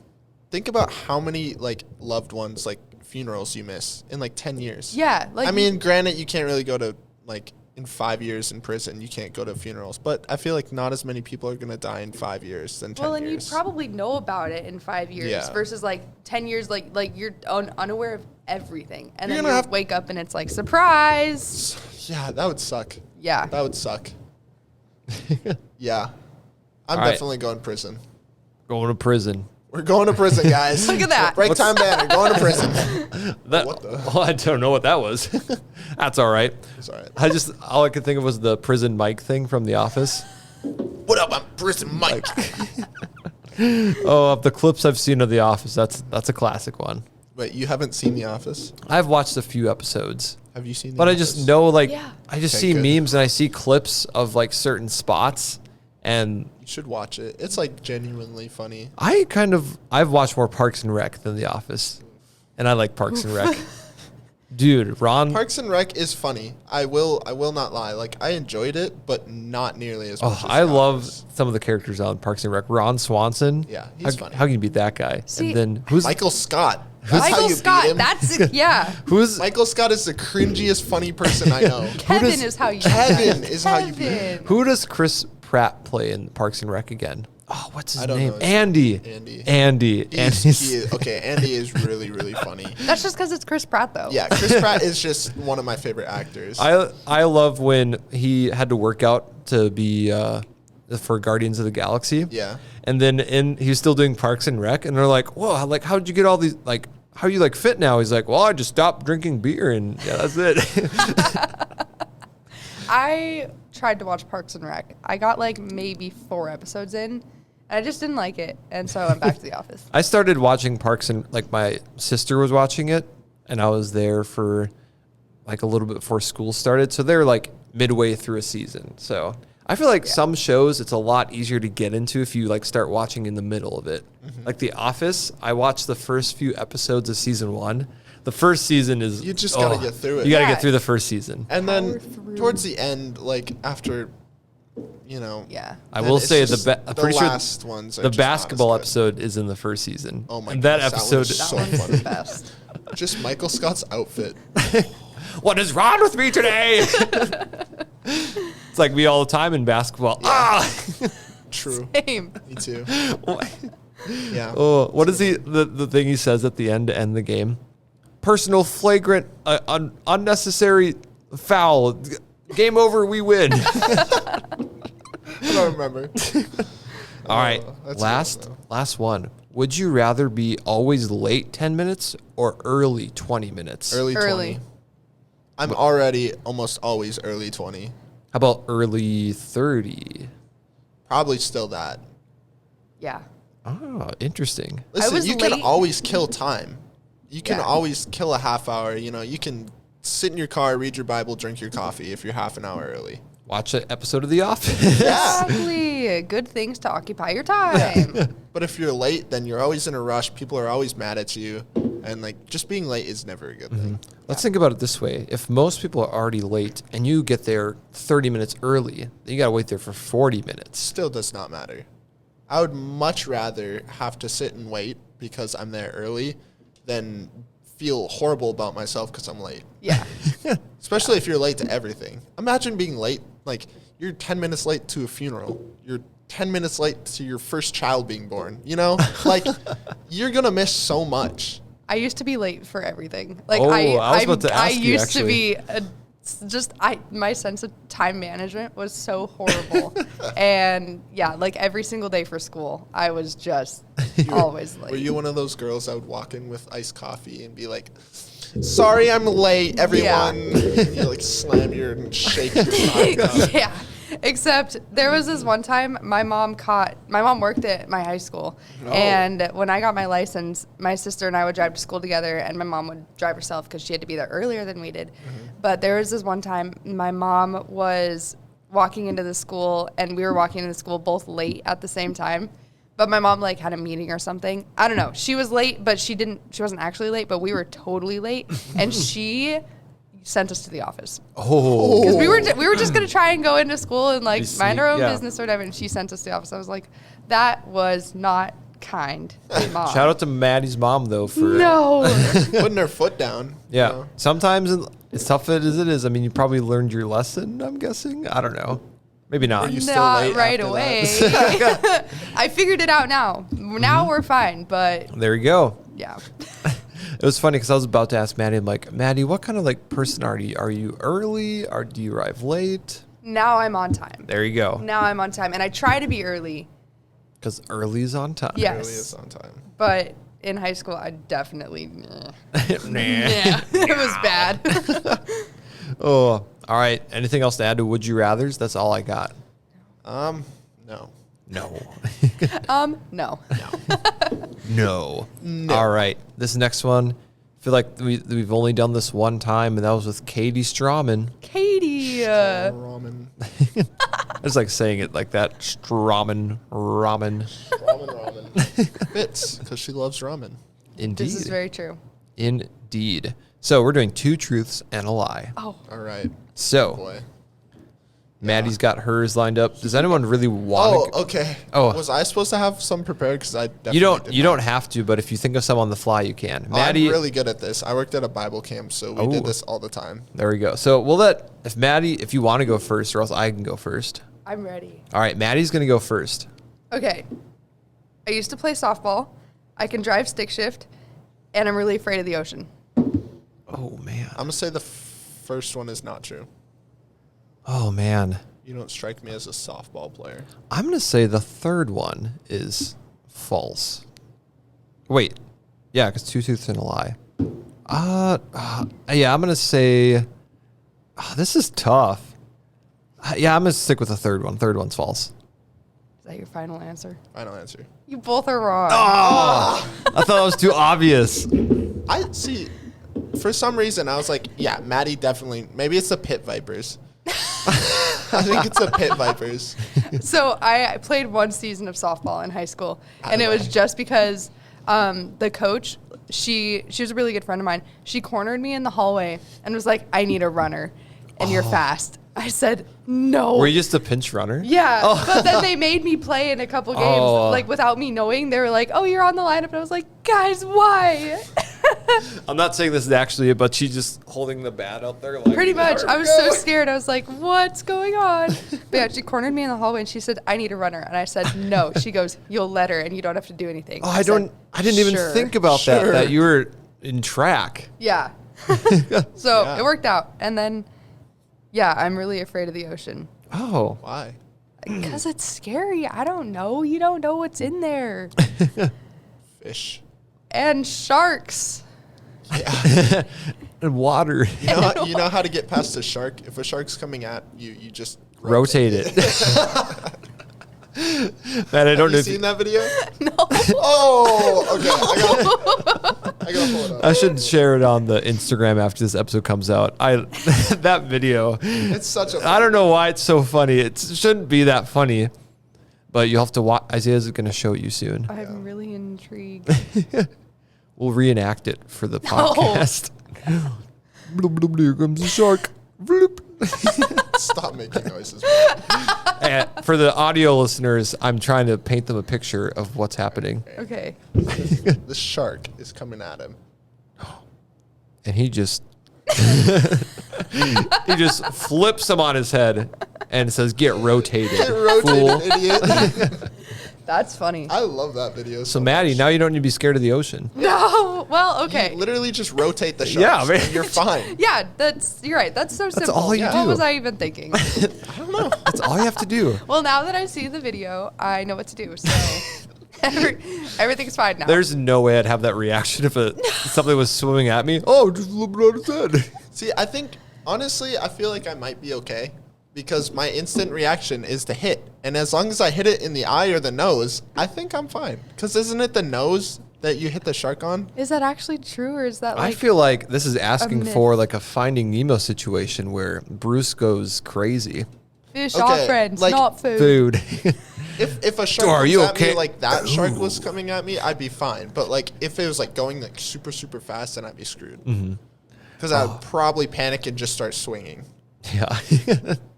Think about how many like loved ones, like funerals you miss in like 10 years. Yeah. Like, I mean, granted, you can't really go to like in 5 years in prison, you can't go to funerals, but I feel like not as many people are going to die in 5 years than 10 well, and years. you'd probably know about it in 5 years Yeah. versus like 10 years, like you're unaware of everything. And You're then gonna you have- wake up and it's like, surprise. Yeah, that would suck. Yeah. That would suck. Yeah. I'm All right. definitely going to prison. Going to prison. We're going to prison, guys. Look at that. Break time banner. Going to prison. That, What the- Well, I don't know what that was. That's all right. It's all right. All I could think of was the prison mic thing from The Office. What up? I'm Prison Mike. Oh, of the clips I've seen of The Office, that's a classic one. Wait, you haven't seen The Office? I've watched a few episodes, Have you seen The but I Office? just know like Yeah. I just Okay, see good. memes and I see clips of like certain spots, and You should watch it. It's like genuinely funny. I've watched more Parks and Rec than The Office, and I like Parks and Rec. Dude, Ron. Parks and Rec is funny. I will not lie. Like I enjoyed it, but not nearly as much. Oh, as I The love Office. some of the characters on Parks and Rec. Ron Swanson. Yeah, he's how, funny. How can you beat that guy? See, and then who's Michael Scott. That's how Michael you Scott, beat him. that's, yeah. who's Michael Scott is the cringiest funny person I know. Kevin is how you Kevin is how you beat him. Kevin. who does Chris Pratt play in Parks and Rec again? Oh, what's his I don't name? know his Andy. Andy. Andy. Okay, Andy is really, really funny. That's just because it's Chris Pratt, though. Yeah, Chris Pratt is just one of my favorite actors. I love when he had to work out to be for Guardians of the Galaxy. Yeah. And then he's still doing Parks and Rec, and they're like, "Whoa, like how did you get all these like how are you like fit now?" He's like, "Well, I just stopped drinking beer and yeah, that's it." I tried to watch Parks and Rec. I got like maybe 4 episodes in, and I just didn't like it, and so I went back to The Office. I started watching Parks and like my sister was watching it, and I was there for like a little bit before school started. So they're like midway through a season. So I feel like some shows it's a lot easier to get into if you like start watching in the middle of it. Like The Office, I watched the first few episodes of season 1. The first season is You just gotta get through it. You gotta Yeah. get through the first season. And Power then through. towards the end, like after, you know. Yeah. I then will it's say just- I'm pretty sure last ones are the just not as basketball good. episode is in the first season. Oh my and that gosh, that one episode is That so one's funny. the best. Just Michael Scott's outfit. What is wrong with me today? It's like me all the time in basketball. Ah! True. Same. Me too. Yeah. Oh, what is the thing he says at the end to end the game? Personal flagrant, unnecessary foul. Game over, we win. I don't remember. All right, that's last one. Would you rather be always late 10 minutes or early 20 minutes? Early 20. Early. I'm already almost always early 20. How about early 30? Probably still that. Yeah. Oh, interesting. Listen, was you can late. always kill time. You can Yeah. always kill a half hour. You know, you can sit in your car, read your Bible, drink your coffee if you're half an hour early. Watch an episode of The Office. Exactly. Good things to occupy your time. But if you're late, then you're always in a rush. People are always mad at you. And, like, just being late is never a good thing. Let's think about it this way. If most people are already late and you get there 30 minutes early, then you got to wait there for 40 minutes. Still does not matter. I would much rather have to sit and wait because I'm there early than feel horrible about myself because I'm late. Yeah. Especially if you're late to everything. Imagine being late. Like, you're 10 minutes late to a funeral. You're 10 minutes late to your first child being born. You know? Like, you're going to miss so much. I used to be late for everything. Like Oh, I was about to ask you, used to actually. be my sense of time management was so horrible. And yeah, like every single day for school, I was just always late. Were you one of those girls that would walk in with iced coffee and be like, sorry, I'm late, everyone. And you like slam your and shake your coffee cup. Yeah. Except there was this one time my mom worked at my high school. Oh. And when I got my license, my sister and I would drive to school together and my mom would drive herself because she had to be there earlier than we did. But there was this one time my mom was walking into the school and we were walking into the school both late at the same time. But my mom like had a meeting or something. I don't know. She was late, but she wasn't actually late, but we were totally late. And she sent us to the office. Oh. Because we were just going to try and go into school and like Be mind our own sneak- yeah. business or whatever. And she sent us to the office. I was like, that was not kind, Mom. Shout out to Maddie's mom, though, for... No. Putting her foot down. Yeah. You know? Sometimes it's tough as it is. I mean, you probably learned your lesson, I'm guessing. I don't know. Maybe not. Are you still Not late right after away. that? I figured it out now. Now we're fine, but There you go. yeah. It was funny because I was about to ask Maddie, I'm like, Maddie, what kind of like person are you? Are you early or do you arrive late? Now I'm on time. There you go. Now I'm on time. And I try to be early. Because early is on time. Yeah. Really is on time. But in high school, I definitely, Nah. yeah, it was bad. Oh, all right. Anything else to add to Would You Rathers? That's all I got. No. No. No. No. All right. This next one, I feel like we've only done this one time, and that was with Katie Strawman. Katie. Ramen. I just like saying it like that. Strawman, ramen. Ramen. Fits, because she loves ramen. Indeed. This is very true. Indeed. So we're doing 2 truths and a lie. Oh. All right. So Boy. Maddie's got hers lined up. Does anyone really want to? Oh, okay. Oh. Was I supposed to have some prepared? Because I definitely You did don't not. have to, but if you think of some on the fly, you can. Oh, Maddie, I'm really good at this. I worked at a Bible camp, so we did this all the time. there we go. So if you want to go first, or else I can go first. I'm ready. All right, Maddie's gonna go first. Okay. I used to play softball. I can drive stick shift, and I'm really afraid of the ocean. Oh man. I'm going to say the first one is not true. Oh man. You don't strike me as a softball player. I'm gonna say the third one is false. Wait, yeah, because 2 truths and a lie. Yeah, I'm gonna say. This is tough. Yeah, I'm gonna stick with the third one. Third one's false. Is that your final answer? Final answer. You both are wrong. I thought that was too obvious. I see. For some reason, I was like, yeah, Maddie definitely. Maybe it's the Pit Vipers. I think it's the Pit Vipers. So I played one season of softball in high school, and it was just because the coach, she was a really good friend of mine. She cornered me in the hallway and was like, I need a runner, and you're fast. I said, no. Were you just a pinch runner? Yeah, but then they made me play in a couple games, like without me knowing. They were like, "Oh, you're on the lineup," and I was like, "Guys, why?" I'm not saying this is actually it, but she's just holding the bat out there. Like, Pretty much. "There I we was go." so scared. I was like, "What's going on?" But yeah, she cornered me in the hallway, and she said, "I need a runner," and I said, "No." She goes, "You'll let her, and you don't have to do anything." Oh, I said, didn't even "Sure." think about that. Sure. That you were in track. Yeah. So Yeah. it worked out, and then, yeah, I'm really afraid of the ocean Oh. Why? because it's scary. I don't know. You don't know what's in there, Fish. and sharks. And water. You know how to get past a shark? If a shark's coming at you, you just Rotate it. Man, I don't Have know you if seen that video? No. Oh, okay. I gotta pull it up. I should share it on the Instagram after this episode comes out. That video. It's such a. I don't know why it's so funny. It shouldn't be that funny, but you'll have to watch. Isaiah's going to show it you soon. I'm really intrigued. We'll reenact it for the podcast. Bloop, bloop, bloop, here comes the shark. Bloop. Stop making noises. And for the audio listeners, I'm trying to paint them a picture of what's happening. Okay. The shark is coming at him. And he just flips him on his head and says, "Get rotated, Get rotated, fool." idiot. That's funny. I love that video. So Maddie, now you don't need to be scared of the ocean. No. Well, okay. You literally just rotate the shark. Yeah, man. And you're fine. Yeah, you're right. That's so simple. all you What do. was I even thinking? I don't know. That's all you have to do. Well, now that I've seen the video, I know what to do. So everything's fine now. There's no way I'd have that reaction if something was swimming at me. Oh, just a little bit on his head. See, I think, honestly, I feel like I might be okay because my instant reaction is to hit. And as long as I hit it in the eye or the nose, I think I'm fine. Because isn't it the nose that you hit the shark on? Is that actually true, or is that like? I feel like this is asking myth. for like a Finding Nemo situation where Bruce goes crazy. Fish Okay, are friends, like not food. Food. If a shark Are comes you at okay? me like that shark was coming at me, I'd be fine. But like if it was like going like super, super fast, then I'd be screwed. Because I would probably panic and just start swinging. Yeah.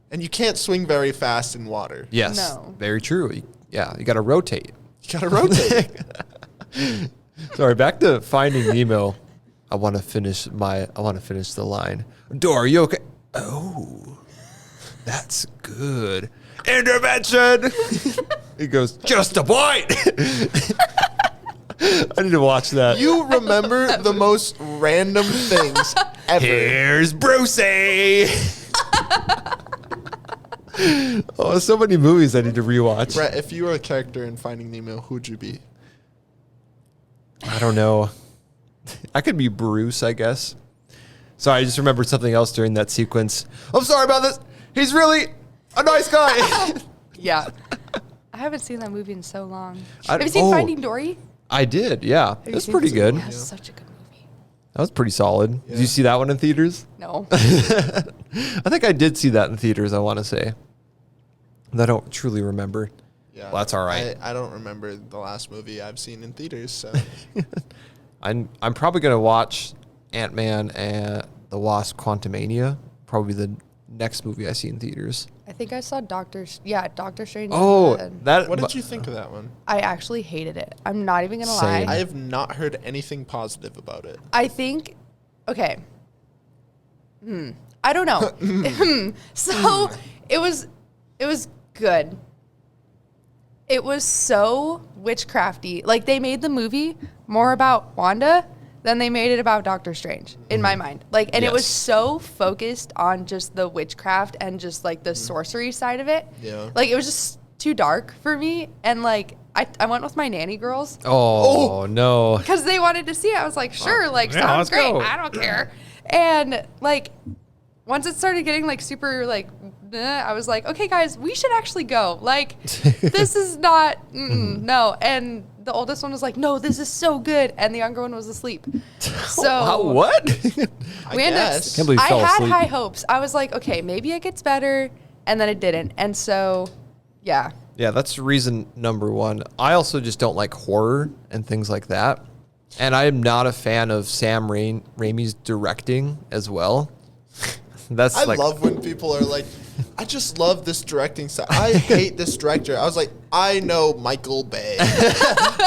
And you can't swing very fast in water. Yes. No. Very true. Yeah, you got to rotate. You gotta rotate. Sorry, back to Finding Nemo. I want to finish the line. Dora, are you okay? Oh, that's good. Intervention. He goes, just a bite. I need to watch that. You remember the most random things ever. Here's Brucey. Oh, so many movies I need to rewatch. Brett, if you were a character in Finding Nemo, who'd you be? I don't know. I could be Bruce, I guess. Sorry, I just remembered something else during that sequence. I'm sorry about this. He's really a nice guy. Yeah. I haven't seen that movie in so long. I- Have you seen oh. Finding Dory? I did, yeah. Have It you was seen pretty it? good. That's such a good movie. That was pretty solid. Did you see that one in theaters? No. I think I did see that in theaters, I want to say. I don't truly remember. Yeah, Well, that's all right. I don't remember the last movie I've seen in theaters, so I'm probably going to watch Ant-Man and the Wasp Quantumania. Probably the next movie I see in theaters. I think I saw Doctor Strange. Oh, and that. what did you think of that one? I actually hated it. I'm not even gonna Same. lie. I have not heard anything positive about it. I think, okay. I don't know. So it was good. It was so witchcrafty. Like they made the movie more about Wanda than they made it about Doctor Strange in my mind. Like, and it was Yes. so focused on just the witchcraft and just like the sorcery side of it. Yeah. Like it was just too dark for me. And like I went with my nanny girls. Oh, no. Because they wanted to see it. I was like, sure, like, yeah, sounds let's great. go. I don't care. And, like, once it started getting, like, super, like, I was like, okay, guys, we should actually go. Like, this is not, no. And the oldest one was like, no, this is so good. And the younger one was asleep. So Wow, what? we ended up, guess. Can't believe you I fell had asleep. high hopes. I was like, okay, maybe it gets better. And then it didn't. And so, yeah. Yeah, that's reason number one. I also just don't like horror and things like that. And I am not a fan of Sam Raimi's directing as well. That's I like, love when people are like, I just love this directing style. I hate this director. I was like, I know Michael Bay.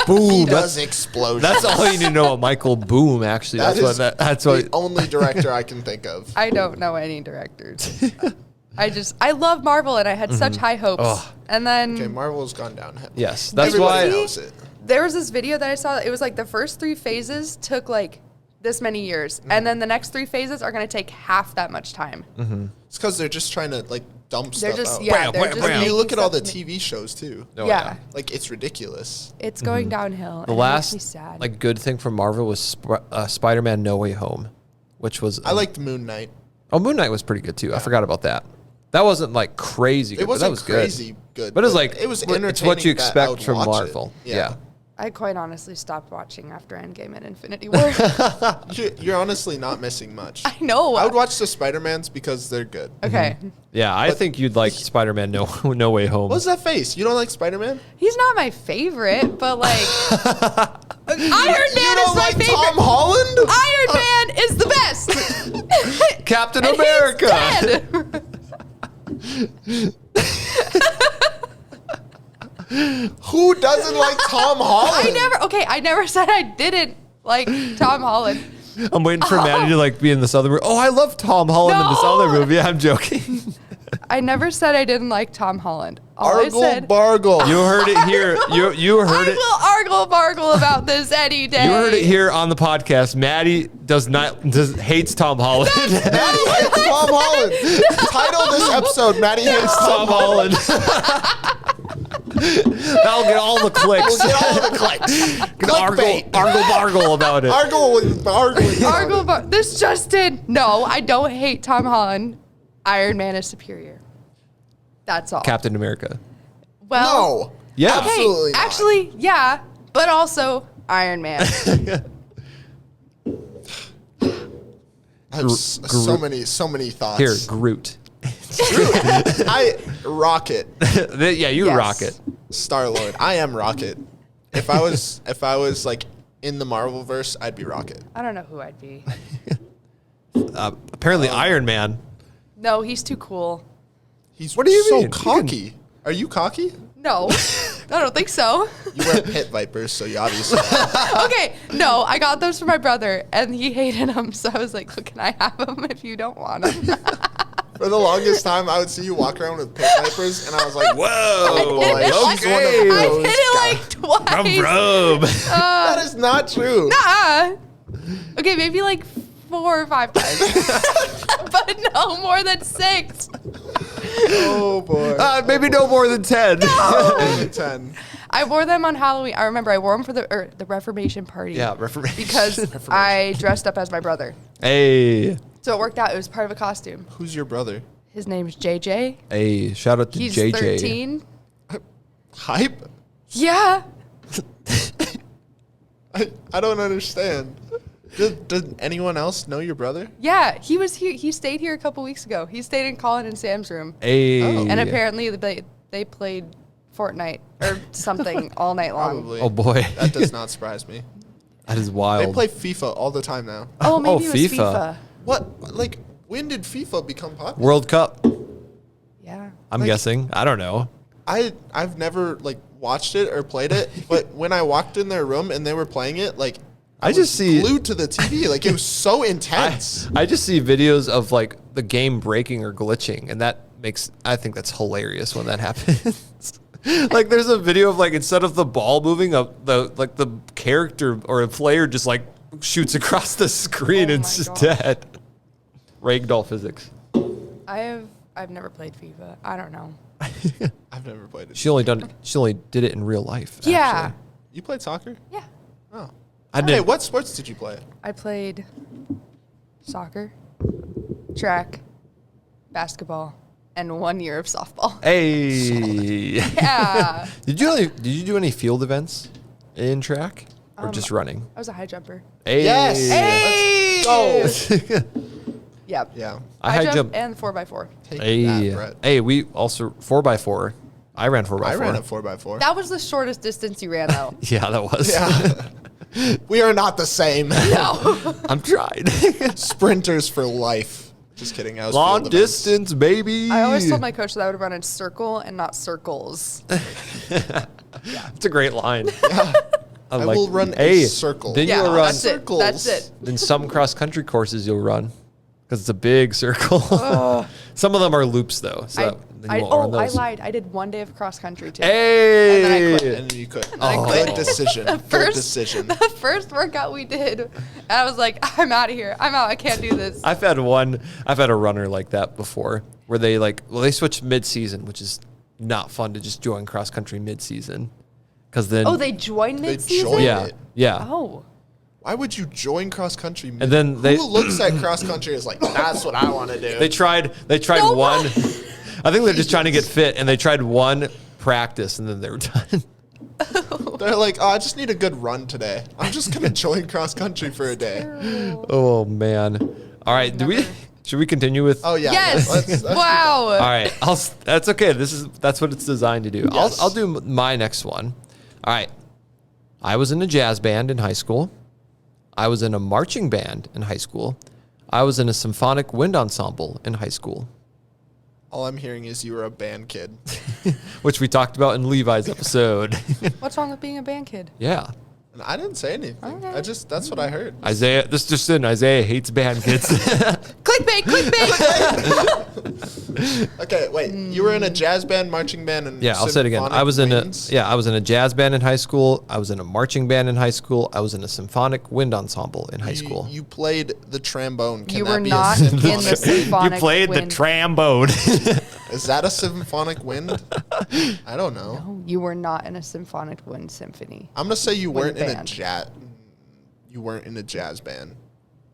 boom. He That's, does explosions. that's all you need to know about Michael Boom, actually. That That's what is that's the what only director I can think of. I don't know any directors. I love Marvel and I had such high hopes. Ugh. And then Okay, Marvel's gone downhill. Yes, that's Everybody why knows it. there was this video that I saw. It was like the first 3 phases took like this many years. And then the next 3 phases are going to take half that much time. It's because they're just trying to like dump They're stuff just, out. yeah, Bam, they're bam, just bam. I mean, you making look at all the stuff- TV shows too. Oh, yeah. Like it's ridiculous. It's going downhill. The and it makes me last sad. like good thing from Marvel was Spider-Man No Way Home, which was I liked Moon Knight. Oh, Moon Knight was pretty good too. I forgot about that. That wasn't like crazy good. It wasn't but that was crazy good. But it was like it was entertaining. It's what you that I expect would from watch it. Marvel. Yeah. I quite honestly stopped watching after Endgame and Infinity War. You're honestly not missing much. I know. I would watch the Spider-Mans because they're good. Okay. Yeah, I think you'd like Spider-Man No Way Home. What's that face? You don't like Spider-Man? He's not my favorite, but like Iron Man You is don't my like favorite. Tom Holland? Iron Man is the best. Captain And America. he's dead. Who doesn't like Tom Holland? I never said I didn't like Tom Holland. I'm waiting for Maddie to like be in this other movie. Oh, I love Tom Holland in this No. other movie. I'm joking. I never said I didn't like Tom Holland. All I Argle said, Bargle. You heard it here. You heard I it. will argle bargle about this any day. You heard it here on the podcast. Maddie hates Tom Holland. Maddie hates Tom Holland. Title this episode, Maddie hates Tom Holland. That'll get all the clicks. We'll get all the clicks. Clickbait. Argle bargle about it. Argle with Bargle. Argle this Justin. No, I don't hate Tom Holland. Iron Man is superior. That's all. Captain America. Well, No. Yeah. okay, Absolutely not. actually, yeah, but also Iron Man. I have so many thoughts. Here, Groot. Rocket. Yeah, you Yes. Rocket. Star-Lord. I am Rocket. If I was like in the Marvel-verse, I'd be Rocket. I don't know who I'd be. Apparently Iron Man. No, he's too cool. He's What do you so mean? cocky. Are you cocky? No, I don't think so. You wear pit vipers, so you obviously. Okay, no, I got those for my brother, and he hated them, so I was like, "Look, can I have them if you don't want them?" For the longest time, I would see you walk around with pit vipers, and I was like, Whoa. "Oh boy, I she's one of I those did it guys." like twice. Robe. That is not true. Okay, maybe like 4 or 5 times, but no more than 6. Oh boy. Maybe no more than 10. Only 10. I wore them on Halloween. I remember I wore them for the Reformation party. Yeah, Reformation. Because I dressed up as my brother. Hey. So it worked out. It was part of a costume. Who's your brother? His name's JJ. Hey, shout out to He's JJ. 13. Hype? Yeah. I don't understand. Did anyone else know your brother? Yeah, he was here. He stayed here a couple weeks ago. He stayed in Colin and Sam's room. Hey. And apparently they played Fortnite or something all night long. Probably. Oh boy. That does not surprise me. That is wild. They play FIFA all the time now. Oh, maybe it was FIFA. FIFA. What? Like, when did FIFA become popular? World Cup. Yeah. I'm Like- guessing. I don't know. I've never like watched it or played it, but when I walked in their room and they were playing it, like I was just see- glued to the TV. Like it was so intense. I just see videos of like the game breaking or glitching, and I think that's hilarious when that happens. Like there's a video of like instead of the ball moving, the character or a player just like shoots across the screen Oh and my it's just God. dead. Ragdoll physics. I've never played FIFA. I don't know. I've never played it. She only did it in real life. Yeah. actually. You played soccer? Yeah. Oh. I Hey, did. what sports did you play? I played soccer, track, basketball, and 1 year of softball. Hey. Yeah. Did you do any field events in track or just running? I was a high jumper. Hey. Yes. Hey! Go. Yep. Yeah. I high jump. and 4x4. Take Hey. that, Brett. Hey, we also 4x4. I ran 4x4. I ran a 4x4. That was the shortest distance you ran, though. Yeah, that was. Yeah. We are not the same. No. I'm trying. Sprinters for life. Just kidding. I was Long field events. distance, baby. I always told my coach that I would run in circle and not circles. It's a great line. I will run hey, a circle. Then Yeah, you'll run. that's it. That's it. Then some cross country courses you'll run because it's a big circle. Some of them are loops though. So then you won't run I those. lied. I did 1 day of cross country too. Hey. And then I quit. And you could. I Good quit. decision. Good First- decision. The first workout we did, and I was like, I'm out of here. I'm out. I can't do this. I've had a runner like that before where they switch mid-season, which is not fun to just join cross country mid-season. Cause then, Oh, they joined mid-season? joined yeah, it. yeah. Oh. Why would you join cross country? And then who looks at cross country as like, that's what I want to do? They tried No one. one. I think they're just trying to get fit, and they tried one practice, and then they were done. They're like, oh, I just need a good run today. I'm just gonna join cross country for a day. Oh man! All right, should we continue with? Oh yeah. Yes. Let's Wow. All right, that's okay. That's what it's designed to do. Yes. I'll do my next one. All right, I was in a jazz band in high school. I was in a marching band in high school. I was in a symphonic wind ensemble in high school, All I'm hearing is you were a band kid. which we talked about in Levi's episode. What's wrong with being a band kid? Yeah. And I didn't say anything. Okay. That's what I heard. Isaiah, this just in, Isaiah hates band kids. Clickbait, clickbait. Okay, wait. You were in a jazz band, marching band, and Yeah, I'll say it again. I was in winds? I was in a jazz band in high school. I was in a marching band in high school. I was in a symphonic wind ensemble in high school. You played the trombone. Can You that were be not a in the symphonic? symphonic wind. trombone. Is that a symphonic wind? I don't know. No, you were not in a symphonic wind symphony. I'm gonna say you Wind weren't in a band. jazz. You weren't in a jazz band.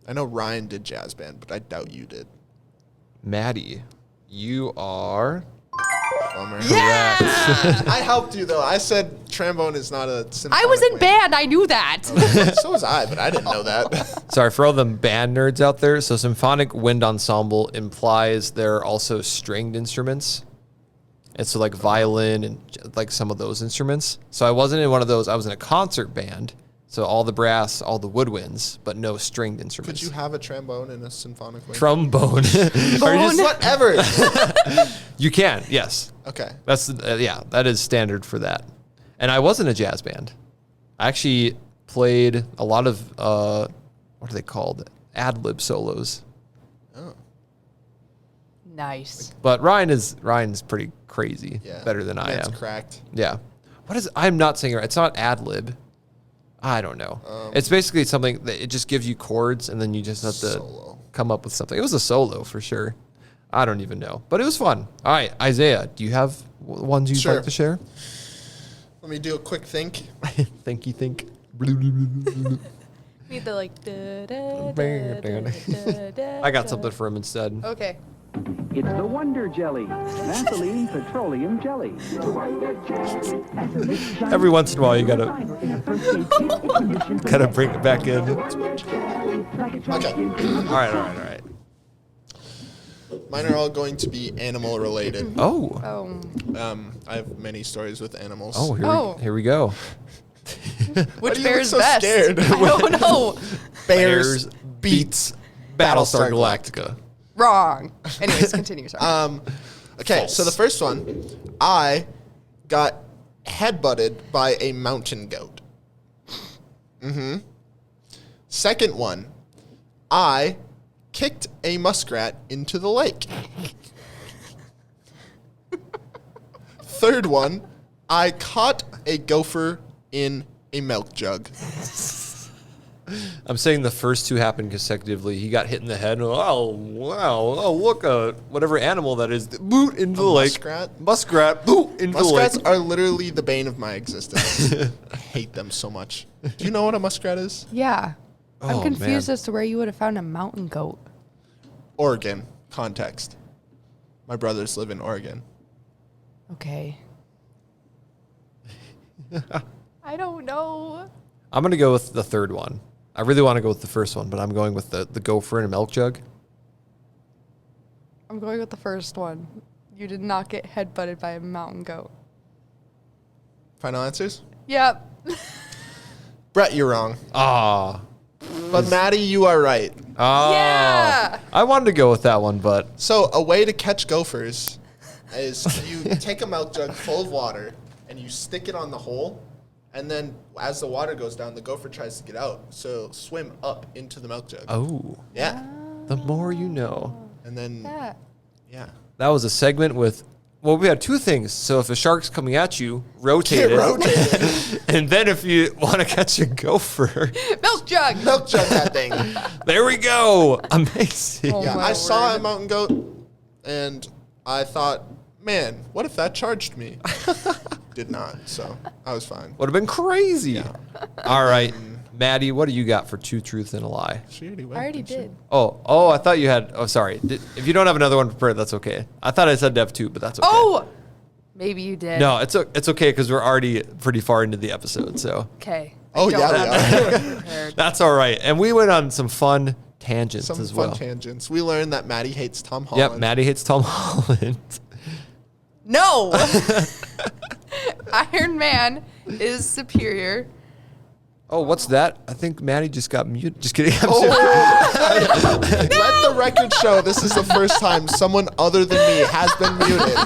I know Ryan did jazz band, but I doubt you did. Maddie, you are Bummer. Yeah. I helped you though. I said trombone is not a symphonic I was in wind. band. I knew that. So was I, but I didn't know that. Sorry for all the band nerds out there. So symphonic wind ensemble implies there are also stringed instruments. And so like violin and like some of those instruments. So I wasn't in one of those. I was in a concert band. So all the brass, all the woodwinds, but no stringed instruments. Could you have a trombone in a symphonic wind? Trombone. Are you just- Whatever. you can, yes. Okay. That's that is standard for that. And I was in a jazz band. I actually played a lot of what are they called? Ad-lib solos. Oh. Nice. But Ryan's pretty crazy. Yeah. Better than I Man's am. cracked. Yeah. What is I'm not saying it right. It's not ad-lib. I don't know. It's basically something that it just gives you chords and then you just have to Solo. come up with something. It was a solo for sure. I don't even know. But it was fun. All right, Isaiah, do you have ones you'd Sure. like to share? Let me do a quick think. Think. Need the like. I got something for him instead. Okay. It's the Wonder Jelly, Vaseline Petroleum Jelly. Every once in a while, you gotta bring it back in. Okay. All right. Mine are all going to be animal related. Oh, I have many stories with animals. here we go. Which do you look bear's so best? scared? I don't know. Bears beats Battlestar Galactica. Wrong. Anyways, continue. Sorry. Okay, False. so the first one, I got headbutted by a mountain goat. Second one, I kicked a muskrat into the lake. Third one, I caught a gopher in a milk jug. I'm saying the first two happened consecutively. He got hit in the head. And, oh, wow. Oh, look, whatever animal that is. Boot into the lake. Muskrat? Muskrat. Boot into Muskrats the lake. are literally the bane of my existence. I hate them so much. Do you know what a muskrat is? Yeah. I'm Oh, confused man. as to where you would have found a mountain goat. Oregon. Context. My brothers live in Oregon. Okay. I don't know. I'm going to go with the third one. I really want to go with the first one, but I'm going with the gopher in a milk jug. I'm going with the first one. You did not get headbutted by a mountain goat. Final answers? Yep. Brett, you're wrong. Ah. But Maddie, you are right. Ah. Yeah. I wanted to go with that one, but So a way to catch gophers is you take a milk jug full of water and you stick it on the hole. And then as the water goes down, the gopher tries to get out. So swim up into the milk jug. oh, Yeah. the more you know. And then, Yeah. yeah. That was a segment with, well, we had two things. So if a shark's coming at you, rotate Get it. rotated. And then if you want to catch a gopher, Milk jug. Milk jug that thing. there we go. Amazing. Oh Yeah, my I saw a word. mountain goat and I thought, man, what if that charged me? Did not, so I was fine. Would have been crazy. All right. Maddie, what do you got for two truths and a lie? She already I went. already didn't she? did. Oh, I thought you had. Oh, sorry. If you don't have another one prepared, that's okay. I thought I said to have two, but that's okay. Oh, maybe you did. No, it's okay because we're already pretty far into the episode, so Okay. Oh, I don't yeah, we have are. that prepared. that's all right. And we went on some fun tangents Some as fun well. tangents. We learned that Maddie hates Tom Holland. Yep, Maddie hates Tom Holland. No. Iron Man is superior. Oh, what's that? I think Maddie just got muted. Just kidding. Let the record show this is the first time someone other than me has been muted.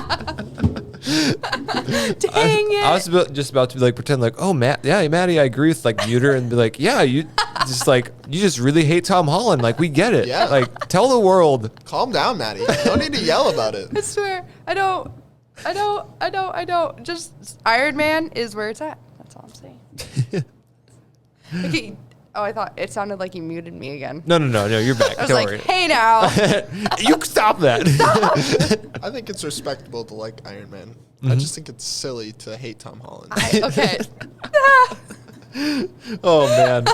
Dang it. I was just about to be like pretend like, oh, Maddie, I agree with like mute her and be like, yeah, you just really hate Tom Holland. Like we get it. Yeah. Like tell the world. Calm down, Maddie. No need to yell about it. I swear. I don't. Just Iron Man is where it's at. That's all I'm saying. Okay. Oh, I thought it sounded like you muted me again. No, you're back. I was Don't like, worry. hey now. You stop that. I think it's respectable to like Iron Man. Mm-hmm. I just think it's silly to hate Tom Holland. Okay. Oh man.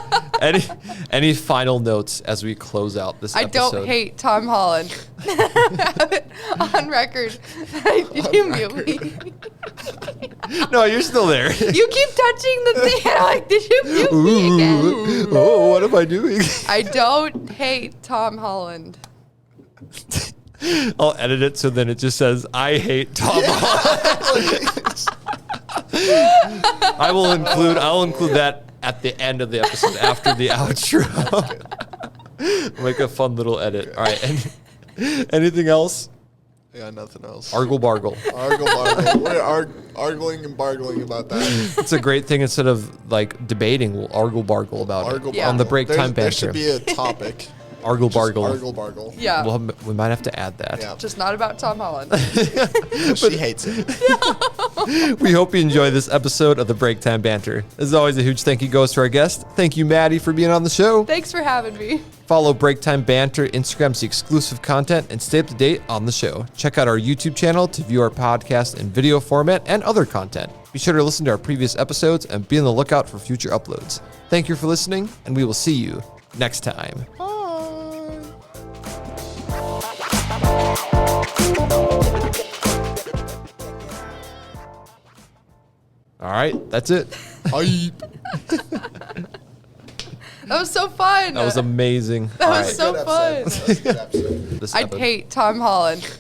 Any final notes as we close out this I episode? don't hate Tom Holland. Have it on record. Did you mute me? No, you're still there. You keep touching the thing. I'm like, did you mute me again? Oh, what am I doing? I don't hate Tom Holland. I'll edit it so then it just says I hate Tom Holland. I'll include that at the end of the episode after the outro. Make a fun little edit. All right. Anything else? Yeah, nothing else. Argle bargle. Argle bargle. We're arguing and bargling about that. It's a great thing. Instead of like debating, we'll argle bargle about Argle it Yeah. on the break time There banter. should be a topic. Argle Just bargle. Argle bargle. Yeah. We might have to add that. Yeah. Just not about Tom Holland. She hates it. We hope you enjoy this episode of the Break Time Banter. As always, a huge thank you goes to our guest. Thank you, Maddie, for being on the show. Thanks for having me. Follow Break Time Banter, Instagram's exclusive content, and stay up to date on the show. Check out our YouTube channel to view our podcast in video format and other content. Be sure to listen to our previous episodes and be on the lookout for future uploads. Thank you for listening, and we will see you next time. Bye. All right, that's it. Hype. That was so fun. That was amazing. That All was right. so Good fun. episode. That was a good episode. This I'd episode- hate Tom Holland.